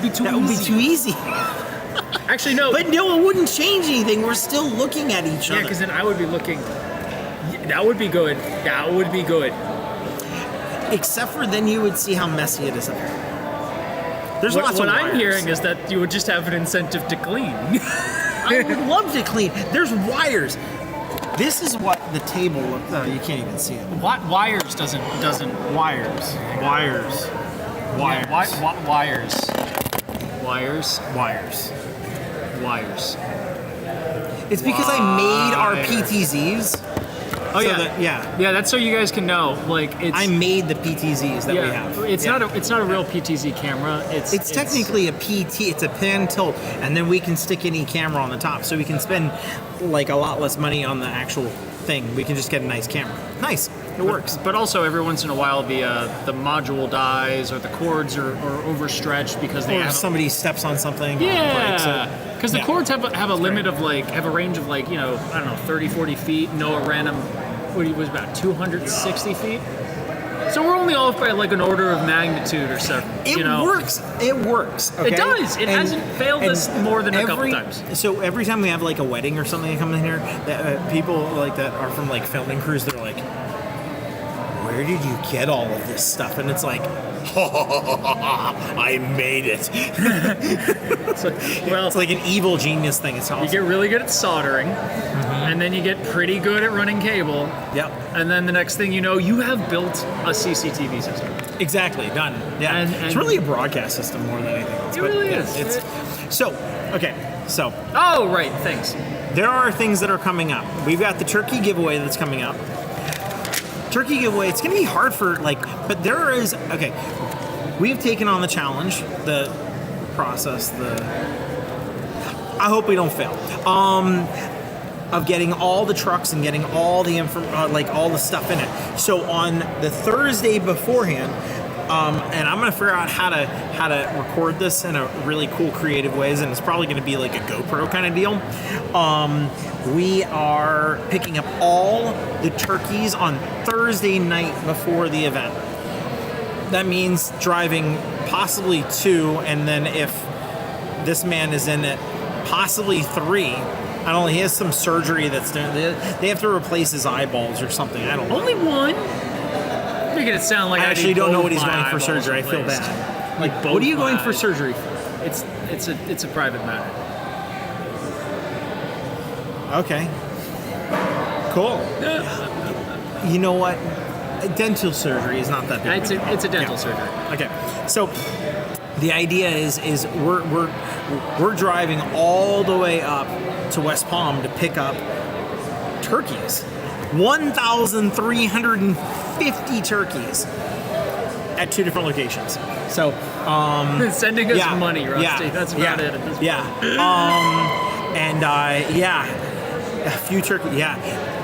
D: be too
E: that
D: easy.
E: would be too easy.
D: Actually, no.
E: But no, it wouldn't change anything. We're still looking at each
D: yeah,
E: other.
D: because then I would be looking. That would be good. That would be good.
E: Except for then you would see how messy it is up there. There's lots
D: What
E: of
D: I'm
E: wires.
D: hearing is that you would just have an incentive to clean.
E: I would love to clean. There's wires. This is what the table looks. Oh, you can't even see it.
D: Wires doesn't
E: Wires. Wires.
D: wires. Wires. Wires.
E: It's because I made our
D: Wires.
E: PTZs.
D: Oh
E: So
D: yeah.
E: that- yeah.
D: Yeah, that's so you guys can know. Like it's
E: I made the PTZs that we have.
D: It's
E: Yeah.
D: not a real PTZ camera.
E: It's technically a PT. It's a pan tilt, and then we can stick any camera on the top, so we can spend like a lot less money on the actual thing. We can just get a nice camera. Nice. It works.
D: But also every once in a while the module dies or the cords are overstretched because they
E: Or if
D: have
E: somebody steps on something. breaks
D: yeah,
E: it.
D: because the
E: Yeah.
D: cords have a limit of have a range of I don't know 30, 40 feet. Noah ran them. What he was about 260 feet. So we're only off by like an order of magnitude or so.
E: It works. It works.
D: It
E: Okay?
D: does. It hasn't failed us more than a couple
E: every-
D: times.
E: So every time we have like a wedding or something come in here, that people like that are from like filming crews, they're like, "Where did you get all of this stuff?" And it's like, I made it.
D: Well,
E: It's like an evil genius thing. It's
D: you
E: awesome.
D: get really good at soldering, and then you get pretty good at running cable,
E: Yep.
D: and then the next thing you know, you have built a CCTV system.
E: Exactly. Done. Yeah.
D: And-
E: it's
D: and-
E: really a broadcast system more than anything else.
D: It
E: but
D: really
E: yeah,
D: is.
E: It's so okay. So
D: Oh, right. Thanks.
E: there are things that are coming up. We've got the turkey giveaway that's coming up. Turkey giveaway, it's going to be hard for but there is, okay, we've taken on the challenge, the process, I hope we don't fail, of getting all the trucks and getting all the all the stuff in it. So on the Thursday beforehand, and I'm gonna figure out how to record this in a really cool, creative ways, and it's probably gonna be like a GoPro kind of deal. We are picking up all the turkeys on Thursday night before the event. That means driving possibly 2, and then if this man is in it, possibly 3. I don't know. He has some surgery that's done. They have to replace his eyeballs or something. I don't know.
D: Only one. Making it sound like
E: I
D: I
E: actually
D: need
E: don't know
D: both
E: what he's
D: my
E: going for
D: eyeballs
E: surgery. I feel
D: replaced.
E: bad.
D: Like
E: What
D: both
E: are you going
D: my
E: for
D: eyes.
E: surgery for?
D: It's a private matter.
E: Okay. Cool. You know what? dental surgery is not that big.
D: It's a dental surgery.
E: Okay, so the idea is we're driving all the way up to West Palm to pick up turkeys, 1,350 turkeys at 2 different locations. So
D: Sending us money, Rusty. That's about it at this point.
E: A few turkey. Yeah,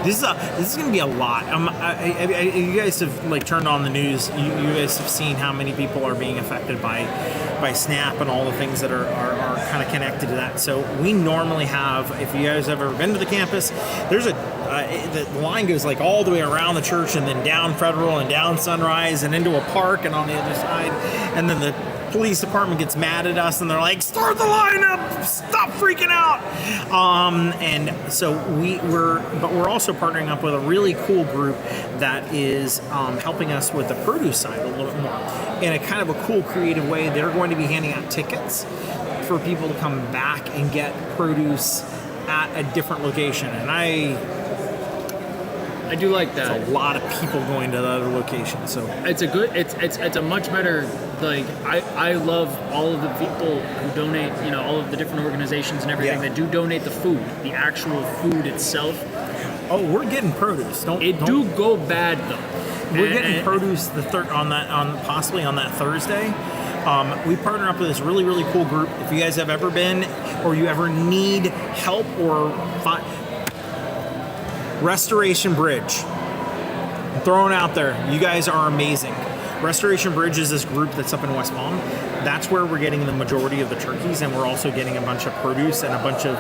E: this is going to be a lot. You guys have like turned on the news. You guys have seen how many people are being affected by SNAP and all the things that are kind of connected to that. So we normally have, if you guys have ever been to the campus, there's the line goes like all the way around the church and then down Federal and down Sunrise and into a park and on the other side, and then the police department gets mad at us and they're like, start the line up, stop freaking out. And so we're also partnering up with a really cool group that is helping us with the produce side a little bit more in a kind of a cool, creative way. They're going to be handing out tickets for people to come back and get produce at a different location. And I
D: do like that.
E: It's a lot of people going to the other location. So
D: it's a much better, like, I love all of the people who donate, all of the different organizations and everything that do donate the food, the actual food itself.
E: Oh, we're getting produce. Don't
D: go bad though.
E: We're getting produce possibly on that Thursday. We partner up with this really, really cool group. If you guys have ever been or you ever need help or Restoration Bridge. I'm throwing it out there. You guys are amazing. Restoration Bridge is this group that's up in West Palm. That's where we're getting the majority of the turkeys, and we're also getting a bunch of produce and a bunch of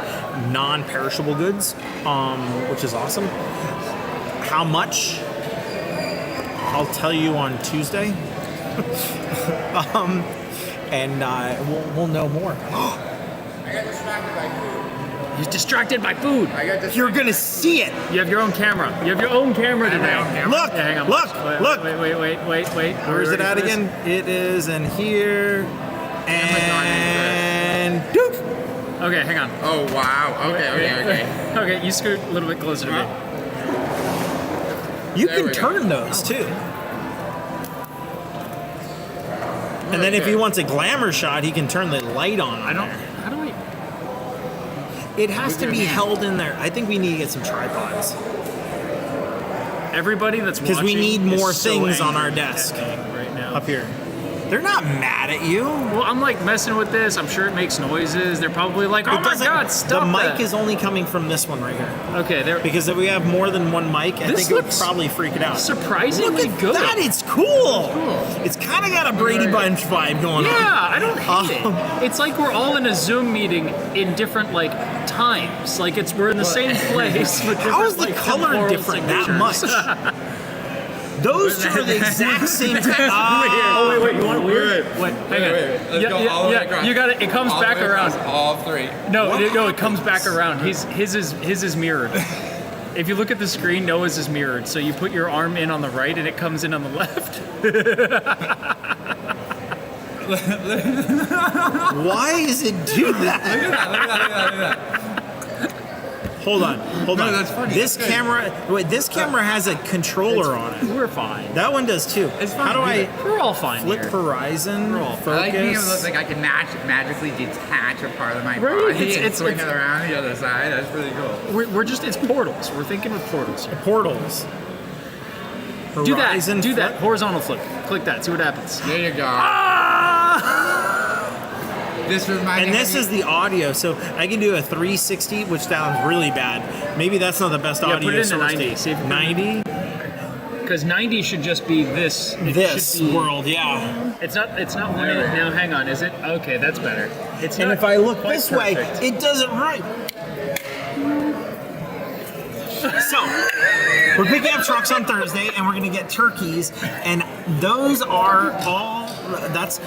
E: non-perishable goods, which is awesome. How much? I'll tell you on Tuesday. And we'll know more.
F: I got distracted by food.
D: He's distracted by food.
E: You're gonna see it.
D: You have your own camera. You have your own camera today.
E: Look,
D: yeah, hang on.
E: look.
D: Wait.
E: Where's it at again? It is in here. And Duke.
D: Okay, hang on.
F: Oh wow. Okay.
D: Okay, you scoot a little bit closer to me.
E: You
F: There
E: can
F: we go.
E: turn those too. And then if he wants a glamour shot, he can turn the light on.
D: How do I?
E: It has to be held in there. I think we need to get some tripods.
D: Everybody that's watching,
E: Because we need more
D: is so
E: things on
D: angry
E: our desk
D: at me right now.
E: up here. They're not mad at you.
D: Well, I'm like messing with this. I'm sure it makes noises. They're probably like, "Oh
E: It
D: my
E: doesn't-
D: God, stop
E: The mic
D: that."
E: is only coming from this one right here.
D: Okay, there.
E: Because if we have more than one mic, I
D: This
E: think it would
D: looks
E: probably freak it out.
D: surprisingly
E: Look at
D: good.
E: that, it's cool.
D: Cool.
E: It's kind of got a Brady Bunch vibe going on.
D: Yeah, I don't hate
E: Um,
D: it. It's like we're all in a Zoom meeting in different times. Like we're in the same place. With
E: How is the
D: different,
E: color
D: temporal
E: different that much?
D: signatures.
E: Those two are the exact same.
D: Oh wait, you want weird? What? Hang on.
F: Let's go all the way across.
D: You got it. It comes
F: All the
D: back
F: way
D: around.
F: across all three.
D: No, it comes back around. His is mirrored. If you look at the screen, Noah's is mirrored. So you put your arm in on the right, and it comes in on the left.
E: Why does it do that?
F: Look at that.
E: Hold on.
F: No, that's funny.
E: This
F: That's good.
E: this camera has a controller on it.
D: We're fine.
E: That one does too.
F: It's fine.
E: How do I
D: We're all fine
E: flip
D: here.
E: horizon? Focus.
F: I like being able to, I can magically detach a part of my
D: Right,
F: body and
D: it's-
F: swing
D: it's-
F: it around the other side. That's pretty cool.
D: We're just it's portals. We're thinking with portals here.
E: Portals.
D: Do that.
E: Horizon
D: Do that.
E: flip.
D: Horizontal flip. Click that. See what happens.
F: There you go.
D: Ah!
F: This was my.
E: And this is the audio, so I can do a 360, which sounds really bad. Maybe that's not the best
D: Yeah,
E: audio.
D: put it into
E: source
D: 90.
E: to-
D: See if you can-
E: 90.
D: Because 90 should just be this. It
E: This
D: should be-
E: world, yeah.
D: It's not. It's not one. Now hang on. Is it? Okay, that's better. It's
E: And
D: not
E: if I look
D: quite
E: this way,
D: perfect.
E: it does it right. So, we're picking up trucks on Thursday, and we're going to get turkeys, and those are all that's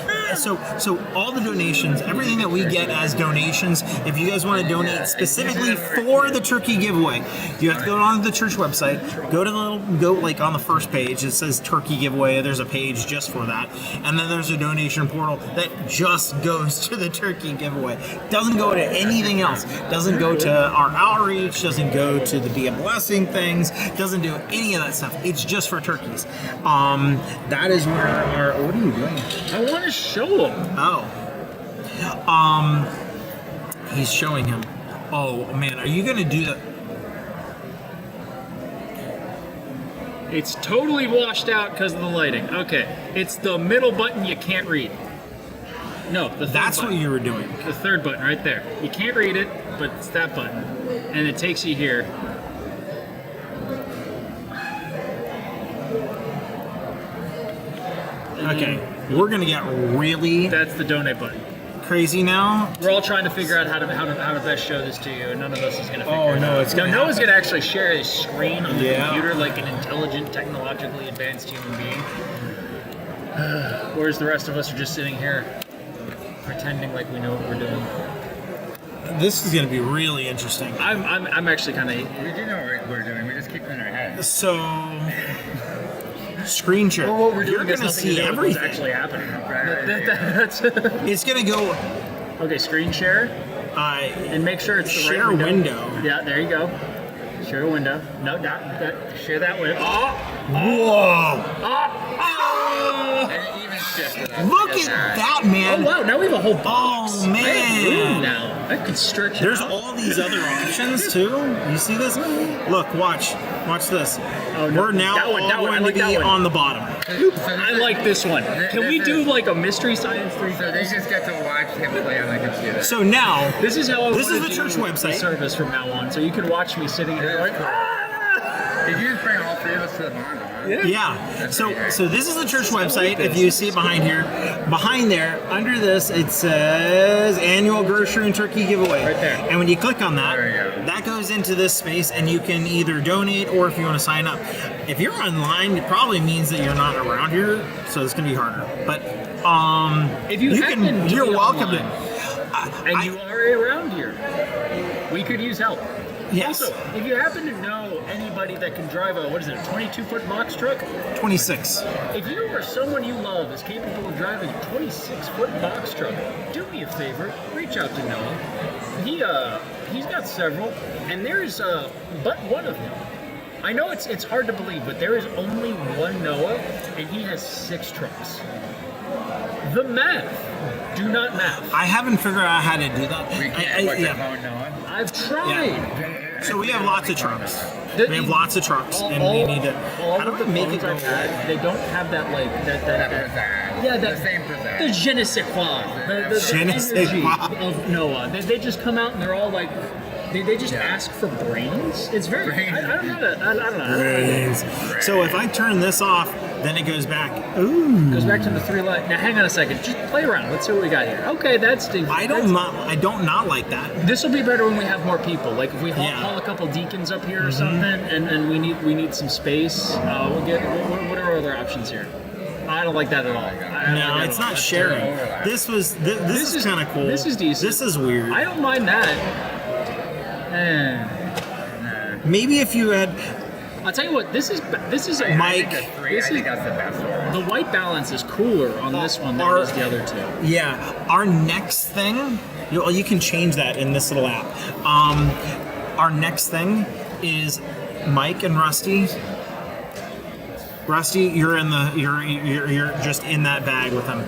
E: so all the donations, everything that we get as donations, if you guys want to donate specifically for the turkey giveaway, you have to go on the church website, go to like on the first page, it says turkey giveaway, there's a page just for that, and then there's a donation portal that just goes to the turkey giveaway. Doesn't go to anything else. Doesn't go to our outreach, doesn't go to the Be a Blessing things, doesn't do any of that stuff. It's just for turkeys. That is where our, what are you doing?
D: I want to show them.
E: Oh. He's showing him. Oh man, are you gonna do that?
D: It's totally washed out because of the lighting. Okay, it's the middle button you can't read. No, the third
E: That's
D: button.
E: what you were doing.
D: The third button right there. You can't read it, but it's that button. And it takes you here. And
E: Okay,
D: then
E: we're gonna get really
D: that's the donate button.
E: crazy now.
D: We're all trying to figure out how to best show this to you, and none of us is going to figure
E: Oh,
D: it
E: no,
D: out.
E: it's gonna
D: Noah's
E: happen.
D: going to actually share his screen on the
E: Yeah.
D: computer like an intelligent, technologically advanced human being. Whereas the rest of us are just sitting here pretending like we know what we're doing.
E: This is gonna be really interesting.
D: I'm actually kind of.
F: We do know what we're doing. We just keep it in our head.
E: So, screen share.
D: Well, what we're
E: You're
D: doing has
E: gonna
D: nothing to
E: see
D: do with what's
E: everything.
D: actually happening. That's
E: It's gonna go.
D: okay, screen share, and make sure it's the
E: Share
D: right
E: window.
D: Yeah, there you go. Share a window. No, not that. Share that window. Oh!
E: Whoa!
F: And it even shifted up.
E: Look at that,
D: Oh
E: man.
D: wow! Now we have a whole box.
E: Oh, man.
D: I have room now. I could stretch. it
E: There's
D: out.
E: all these other options too. You see this? Look, watch this.
D: Oh, no.
E: We're now
D: That one,
E: all
D: that one. I
E: going
D: like
E: to be
D: that one.
E: on the bottom.
D: I like this one. Can we do like a mystery science 3?
F: So they just get to watch him play on the computer.
E: So now,
D: This is how I
E: This
D: wanna
E: is the
D: do
E: church website.
D: the service from now on. So you can watch me sitting here like.
F: Did you just bring all three of us to the bottom? Huh?
E: yeah. So this is the church website. If you see it behind here, behind there, under this, it says annual grocery and turkey giveaway.
D: Right there.
E: And when you click on that,
F: There you go.
E: that goes into this space, and you can either donate or if you want to sign up. If you're online, it probably means that you're not around here, so it's gonna be harder. But
D: If you happen to
E: you're
D: be
E: welcome
D: online,
E: to.
D: and you are around here, we could use help.
E: Yes.
D: Also, if you happen to know anybody that can drive a 22-foot box truck,
E: 26.
D: if you or someone you love is capable of driving a 26-foot box truck, do me a favor, reach out to Noah. He's got several, and there's but one of them. I know it's hard to believe, but there is only one Noah, and he has 6 trucks. The math. Do not math.
E: I haven't figured out how to do that.
F: We can't put the
E: yeah.
F: phone Noah.
D: I've tried.
E: So we have lots of trucks.
D: The-
E: We have lots of trucks, and we need to.
D: all
E: How do
D: of
E: I
D: the
E: make
D: phones
E: it go?
D: I've had, they don't have that like that
F: That pizzazz.
D: yeah,
F: The
D: that
F: same
D: the
F: pizzazz.
D: je ne sais quoi, the
E: Je ne sais
D: energy
E: quoi.
D: of Noah. They just come out and they're all like, they just ask for brains. It's very.
F: Brains.
D: I don't know. I don't know.
E: Brains. So if I turn this off, then it goes back. Ooh.
D: Goes back to the 3 line. Now hang on a second. Just play around. Let's see what we got here. Okay, that's the.
E: I don't not like that.
D: This will be better when we have more people. Like if we haul,
E: Yeah.
D: haul a couple deacons up here or something, and we need some space. We'll get. What are our other options here? I don't like that at all. I don't
E: No,
D: like that
E: it's
D: at all.
E: not sharing.
F: overlap.
E: This is kind of cool.
D: This is decent.
E: This is weird.
D: I don't mind that.
E: Maybe if you had
D: I'll tell you what. This is a
E: Mike.
F: I think the three. I
D: This
F: think
D: is-
F: that's the best one.
D: The white balance is cooler on this one than
E: Our-
D: it is the other two.
E: Yeah, our next thing, you can change that in this little app. Our next thing is Mike and Rusty. Rusty, you're just in that bag with them.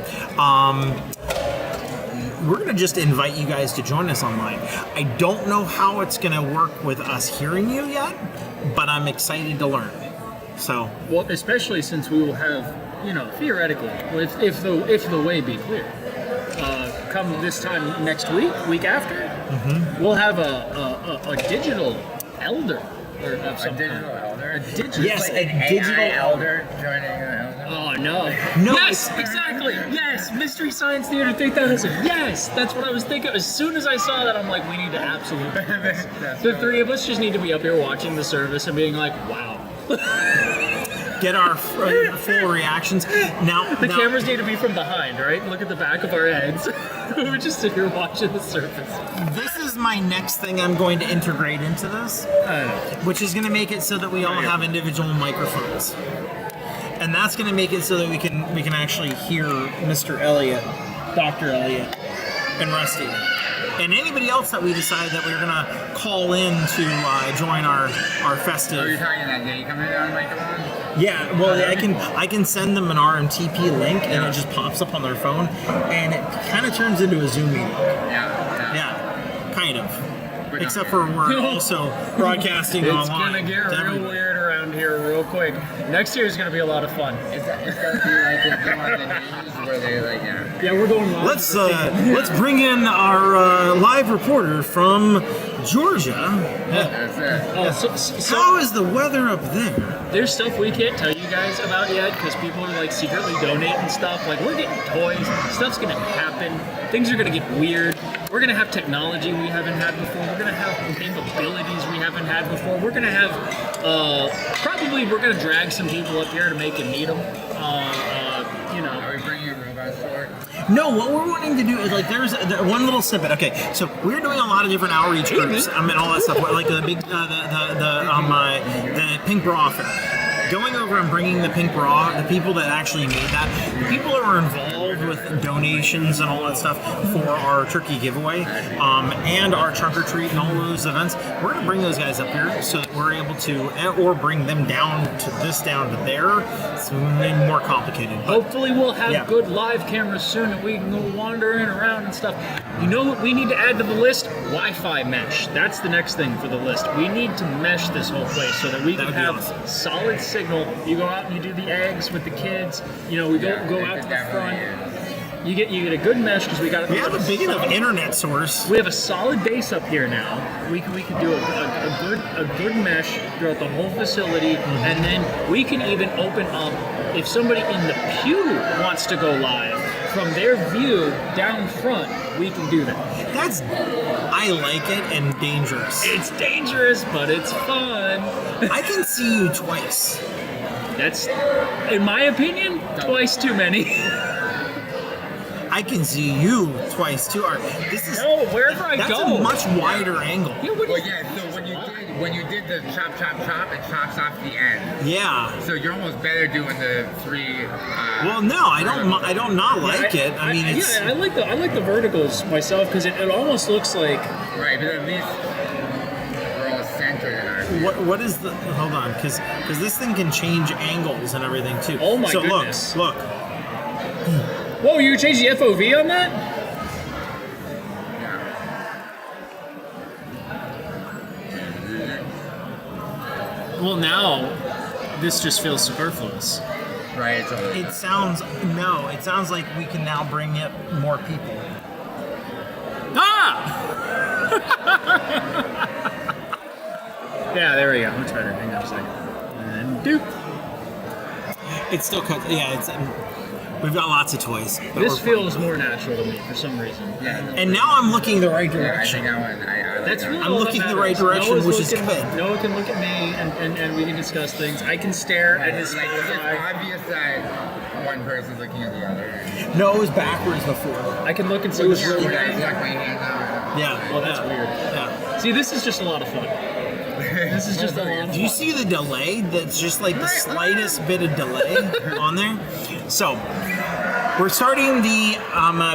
E: We're gonna just invite you guys to join us online. I don't know how it's gonna work with us hearing you yet, but I'm excited to learn. So
D: Well, especially since we will have, theoretically, if the way be clear, come this time next week after,
E: Mm-hmm.
D: we'll have a digital elder or of
F: A
D: some
F: digital
D: kind.
F: elder.
D: A digital.
E: Yes,
F: Like
E: a
F: an
E: digital
F: AI elder joining an elder.
D: Oh no!
E: No,
D: Yes,
E: it's-
D: exactly. Yes, Mystery Science Theater 3000. Yes, that's what I was thinking. As soon as I saw that, I'm like, we need to absolutely.
F: That's
D: The
F: cool.
D: 3 of us just need to be up here watching the service and being like, wow.
E: get our full reactions. Now,
D: The cameras need to be from behind, right? Look at the back of our heads. We're just sitting here watching the surface.
E: this is my next thing I'm going to integrate into this, which is going to make it so that we all have individual microphones, and that's going to make it so that we can actually hear Mr. Elliott, Dr. Elliott, and Rusty, and anybody else that we decide that we're going to call in to join our festive.
F: So you're talking that day coming down the microphone?
E: Yeah, well, I can send them an RMTP link, and it just pops up on their phone, and it kind of turns into a Zoom meeting.
F: Yeah.
E: Yeah, kind of.
F: But
E: Except
F: not
E: for we're also broadcasting
D: It's
E: online.
D: gonna get
E: to
D: real
E: everybody.
D: weird around here real quick. Next year is gonna be a lot of fun.
F: It's gonna be like the thing on the news where they like,
D: Yeah, we're going live.
E: Let's bring in our live reporter from Georgia.
F: that's it.
D: So
E: How is the weather up there?
D: there's stuff we can't tell you guys about yet because people are like secretly donating stuff. Like we're getting toys. Stuff's gonna happen. Things are gonna get weird. We're gonna have technology we haven't had before. We're gonna have capabilities we haven't had before. We're gonna have probably we're gonna drag some people up here to make and meet them.
F: Are we bringing a robot store?
E: No, what we're wanting to do is like there's one little snippet. Okay, so we're doing a lot of different outreach groups. I mean, all that stuff. Like the big the pink bra fair. Going over and bringing the pink bra, the people that actually made that, the people that were involved with donations and all that stuff for our turkey giveaway, and our trunk or treat and all those events, we're gonna bring those guys up here so that we're able to, or bring them down to there. It's maybe more complicated. But
D: Hopefully we'll have
E: Yeah.
D: good live cameras soon that we can go wandering around and stuff. You know what we need to add to the list? Wi-Fi mesh. That's the next thing for the list. We need to mesh this whole place so that we
E: That
D: can
E: would be
D: have
E: awesome.
D: solid signal. You go out and you do the eggs with the kids. We go out to the front. You get a good mesh because we got
E: we have a big enough internet source.
D: We have a solid base up here now. We can do a good mesh throughout the whole facility, and then we can even open up if somebody in the pew wants to go live from their view down front. We can do that.
E: I like it and dangerous.
D: It's dangerous, but it's fun.
E: I can see you twice.
D: That's, in my opinion, twice too many.
E: I can see you twice too. This is
D: No, wherever I
E: that's
D: go.
E: a much wider angle.
D: Yeah, what
F: Well,
D: is-
F: yeah. So when you did the chop, it chops off the end.
E: Yeah.
F: So you're almost better doing the three.
E: Well, no, I don't not like it. I mean, it's
D: I like the verticals myself because it almost looks like.
F: Right, but at least we're all centered in our.
E: what is the? Hold on, because this thing can change angles and everything too.
D: Oh my
E: so
D: goodness.
E: look.
D: Whoa, you changed the FOV on that? Well, now this just feels superfluous.
F: Right. So
E: It sounds like we can now bring in more people.
D: Ah! Yeah, there we go. Much better. Hang on a second. And doop.
E: It still cuts. Yeah, it's. We've got lots of toys. but
D: This
E: we're fine.
D: feels more natural to me for some reason.
F: yeah.
E: And now I'm looking the right
F: Yeah, I
E: direction.
F: think I like
D: That's
F: that.
D: really
E: I'm
D: all
E: looking
D: that
E: the right
D: matters.
E: direction,
D: Noah's
E: which is
D: looking-
E: good.
D: Noah can look at me and we can discuss things. I can stare at his
F: Like, it's
D: Spotify.
F: obvious that one person's looking at the other.
E: No, it was backwards before.
D: I can look and see
F: Yeah,
D: what's
F: you
D: really
F: guys
D: happening.
F: stuck my hand out.
E: Yeah.
D: Well, that's
E: yeah.
D: weird.
E: Yeah.
D: See, this is just a lot of fun. This is just a lot of
E: Do you
D: fun.
E: see the delay? That's just like the slightest bit of delay on there. So we're starting the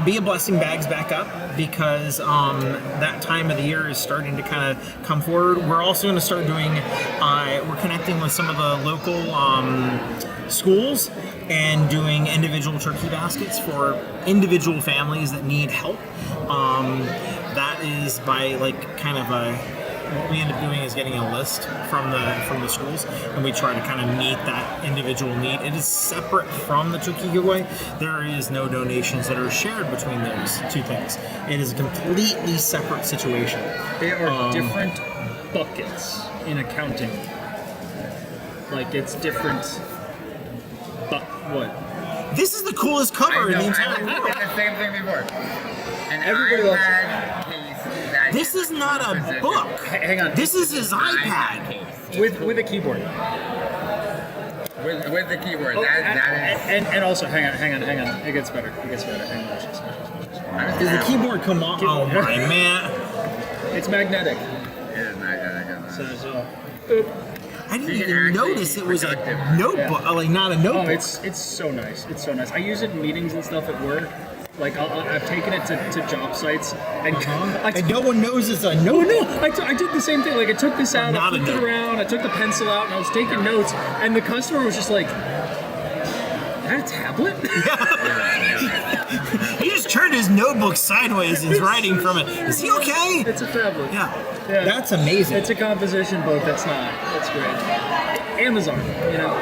E: Be a Blessing bags back up because that time of the year is starting to kind of come forward. We're also going to start doing. We're connecting with some of the local schools and doing individual turkey baskets for individual families that need help. That is by like kind of a. What we end up doing is getting a list from the schools, and we try to kind of meet that individual need. It is separate from the turkey giveaway. There is no donations that are shared between those two things. It is a completely separate situation.
D: They are different buckets in accounting. Like it's different. What?
E: This is the coolest cover in the entire
F: I
E: world.
F: did the same thing before. An
D: Everybody loves
F: iPad case. That
E: This is not a book.
D: Hang on.
E: This is his iPad.
F: case.
D: With a keyboard.
F: With the keyboard.
D: Oh,
F: That is.
D: and also, hang on. It gets better. Hang on.
E: Does the keyboard come off? Oh my man!
D: It's magnetic.
F: It is magnetic.
D: So
E: I didn't
F: You can
E: even
F: actually
E: notice
F: be
E: it was a
F: productive.
E: notebook, like not a notebook.
D: Oh, it's so nice. It's so nice. I use it in meetings and stuff at work. Like I've taken it to job sites, and
E: And no one knows it's a
D: Oh
E: notebook.
D: no! I did the same thing. Like I took this out,
E: Not
D: I
E: a
D: flipped it
E: note.
D: around, I took the pencil out, and I was taking notes. And the customer was just like, "That a tablet?"
E: He just turned his notebook sideways and he's writing from it. Is he okay?
D: It's a tablet.
E: Yeah.
D: Yeah.
E: That's amazing.
D: It's a composition book. That's not. That's great. Amazon. You know,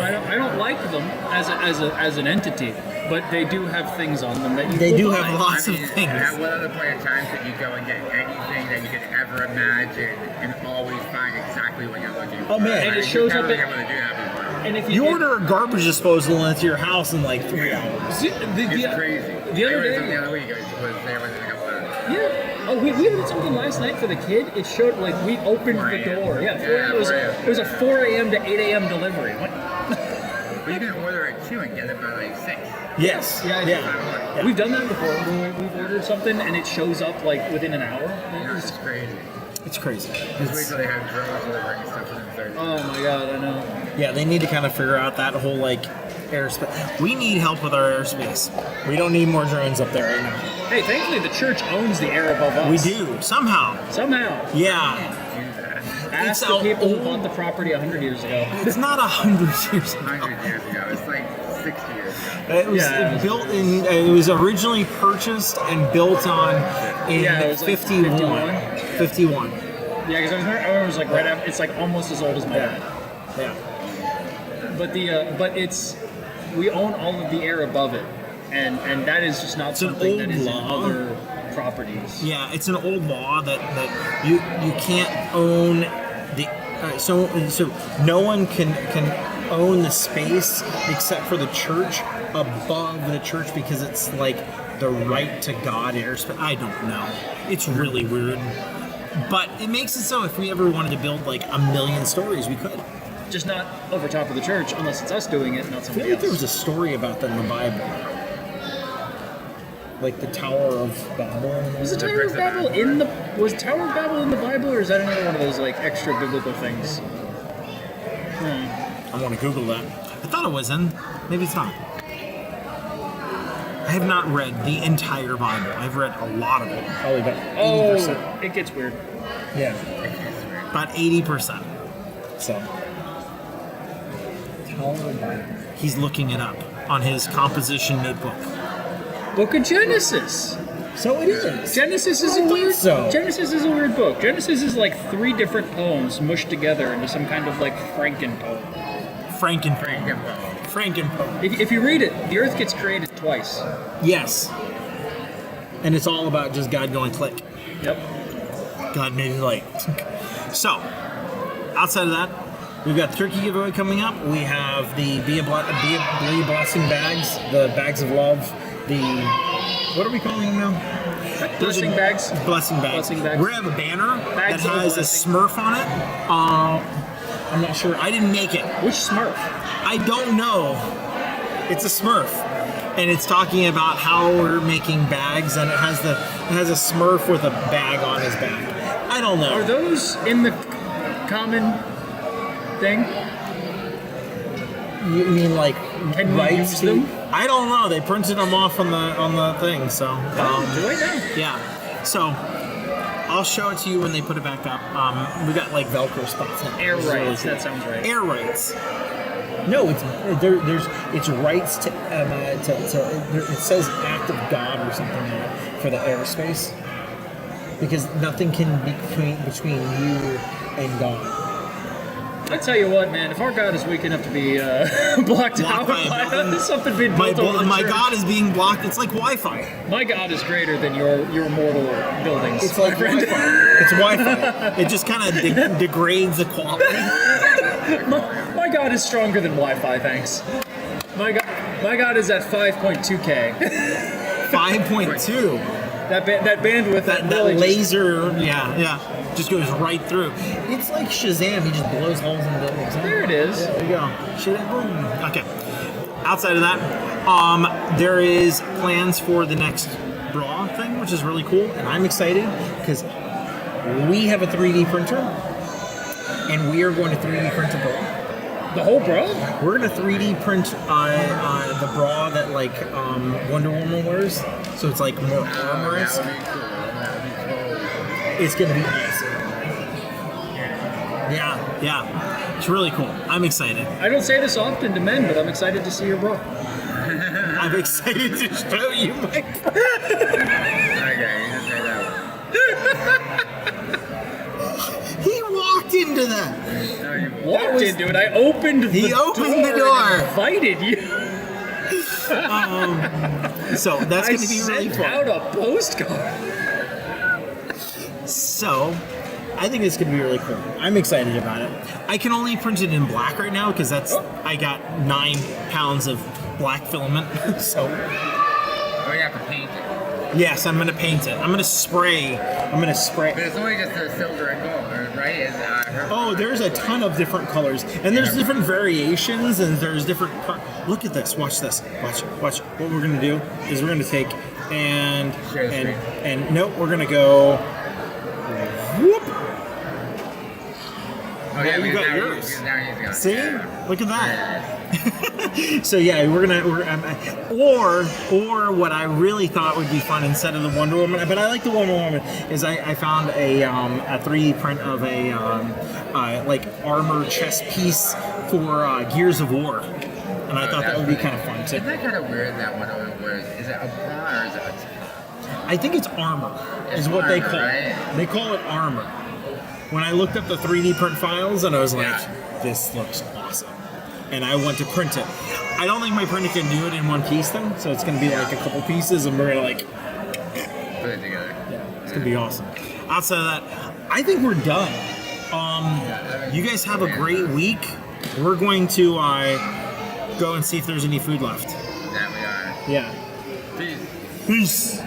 D: I don't like them as an entity, but they do have things on them that you
E: They
D: will
E: do
D: buy.
E: have lots of
F: At
E: things.
F: what other point in time could you go and get anything that you could ever imagine and always find exactly what you're looking for?
E: Oh, man.
D: And it
F: You
D: shows
F: never
D: up
F: been
D: at-
F: able to do that before.
D: And if
E: You order a garbage disposal and it's to your house in like 3 hours.
D: the,
F: It's crazy.
D: the other
F: I ordered something
D: day.
F: the other week. It was there within a couple hours.
D: Yeah. Oh, we ordered something last night for the kid. It showed like we opened
F: 4
D: the
F: a.m.
D: door. Yeah, 4
F: Yeah,
D: a.m. It was
F: 4 a.m.
D: it was a 4 a.m. to 8 a.m. delivery. What?
F: But you can order it too and get it by like 6.
E: Yes.
D: Yeah,
E: Yeah.
D: We've done that before. We've ordered something and it shows up like within an hour.
F: It's crazy.
E: It's crazy.
F: Just wait till they have drones delivering stuff within 30
D: Oh my god, I know.
E: Yeah, they need to kind of figure out that whole like airspace. We need help with our airspace. We don't need more drones up there right now.
D: Hey, thankfully the church owns the air above us.
E: We do somehow.
D: Somehow.
E: Yeah,
F: do that.
D: Ask
E: It's
D: the people who
E: old-
D: bought the property 100 years ago.
E: it's not 100 years ago.
F: 100 years ago. It's like 60 years ago.
E: It was
D: Yeah.
E: built in. It was originally purchased and built on in
D: Yeah, it was like
E: 51. 51.
D: Yeah, because I remember it was like right after. It's like almost as old as my dad.
E: Yeah.
D: But it's we own all of the air above it, and that is just not
E: an
D: something that
E: old
D: is
E: law.
D: in other properties.
E: Yeah, it's an old law that you can't own the so no one can own the space except for the church above the church because it's like the right to God airspace. I don't know. It's really weird. But it makes it so if we ever wanted to build like 1,000,000 stories, we could.
D: Just not over top of the church, unless it's us doing it, not
E: I feel
D: somebody
E: like there was
D: else.
E: a story about that in the Bible. Like the Tower of Babel.
D: Was the Tower of Babel in the Tower of Babel in the Bible, or is that another one of those like extra biblical things?
E: I want to Google that. I thought it was in. Maybe it's not. I have not read the entire Bible. I've read a lot of it. Probably about 80%.
D: Oh, it gets weird.
E: Yeah. About 80%. So. Tower of Babel. He's looking it up on his composition notebook.
D: Book of Genesis.
E: So it is.
D: Genesis is
E: I
D: a
E: think
D: weird.
E: so.
D: Genesis is a weird book. Genesis is like 3 different poems mushed together into some kind of like Franken poem.
E: Frankenpoe.
D: If you read it, the Earth gets created twice.
E: Yes. And it's all about just God going click.
D: Yep.
E: God made it light. So, outside of that, we've got the turkey giveaway coming up. We have the Be a Blessing bags, the bags of love, the what are we calling them now?
D: Blessing bags.
E: Blessing bags.
D: Blessing bags.
E: We're gonna have a banner
D: Bags
E: that
D: of
E: has a
D: blessing.
E: Smurf on it. I'm not sure. I didn't make it.
D: Which Smurf?
E: I don't know. It's a Smurf, and it's talking about how we're making bags, and it has a Smurf with a bag on his back. I don't know.
D: Are those in the common thing?
E: You mean like
D: Can we
E: rights
D: use
E: to-
D: them?
E: I don't know. They printed them off on the thing, so
D: Do I know?
E: yeah. So I'll show it to you when they put it back up. We got like Velcro spots now.
D: Air
E: It's really
D: rights.
E: cool.
D: That sounds right.
E: Air rights. No, it's it's rights to it says act of God or something like that for the airspace because nothing can be between you and God.
D: I tell you what, man. If our God is weak enough to be blocked out
E: by a
D: by
E: building.
D: something being
E: My
D: built over the
E: my
D: church,
E: God is being blocked. It's like Wi-Fi.
D: my God is greater than your mortal buildings.
E: It's like
D: my friend.
E: Wi-Fi. It's Wi-Fi. It just kind of degrades the quality.
D: My God is stronger than Wi-Fi. Thanks. My God is at 5.2K.
E: 5.2.
G: That bandwidth,
E: That
G: really just-
E: laser, yeah, just goes right through. It's like Shazam. He just blows holes in buildings. Huh?
G: there it is.
E: There you go. Shazam, boom. Okay. Outside of that, there is plans for the next bra thing, which is really cool, and I'm excited because we have a 3D printer, and we are going to 3D print a bra.
G: The whole bra?
E: We're gonna 3D print the bra that like Wonder Woman wears, so it's like more armorous.
F: That would be cool. That would be cool.
E: It's gonna be awesome. Yeah, it's really cool. I'm excited.
G: I don't say this often to men, but I'm excited to see your bra.
E: I'm excited to show you my.
F: Okay, you just say that
E: He walked into that.
F: one. No, you won't.
G: Walked into it. I opened the
E: He
G: door.
E: opened the door.
G: And invited you.
E: So that's
G: I
E: gonna be really
G: sent
E: fun.
G: out a postcard.
E: So, I think it's going to be really cool. I'm excited about it. I can only print it in black right now because I got 9 pounds of black filament. So,
F: Oh, you have to paint it.
E: yes, I'm going to paint it. I'm going to spray.
F: But it's only just the silver and gold, right?
E: Oh, there's a ton of different colors, and there's different variations, and there's different. Look at this. Watch this. Watch. What we're going to do is we're going to take and
F: Share the screen.
E: and nope, we're going to go. Whoop.
F: Oh, yeah,
E: you
F: because
E: got
F: now
E: yours.
F: Now he's got
E: See?
F: Yeah.
E: Look at that. So yeah, or what I really thought would be fun instead of the Wonder Woman, but I like the Wonder Woman, is I found a 3D print of a like armor chest piece for Gears of War, and I thought that would be kind of fun too.
F: Isn't that kind of weird that Wonder Woman wears? Is it a bra or is it a
E: I think it's armor,
F: It's
E: is what they
F: armor,
E: call it.
F: right?
E: They call it armor. When I looked up the 3D print files, and I was like,
F: Yeah.
E: this looks awesome. And I want to print it. I don't think my printer can do it in one piece, though, so it's going to be like a couple pieces, and we're going to like,
F: put it together?
E: it's going to be awesome. Outside of that, I think we're done. You guys have a great week. We're going to go and see if there's any food left.
F: That we are.
E: Yeah.
F: Peace.
E: Peace.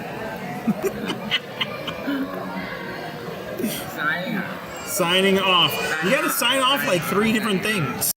F: Signing off.
E: Signing off. You got to sign off like 3 different things.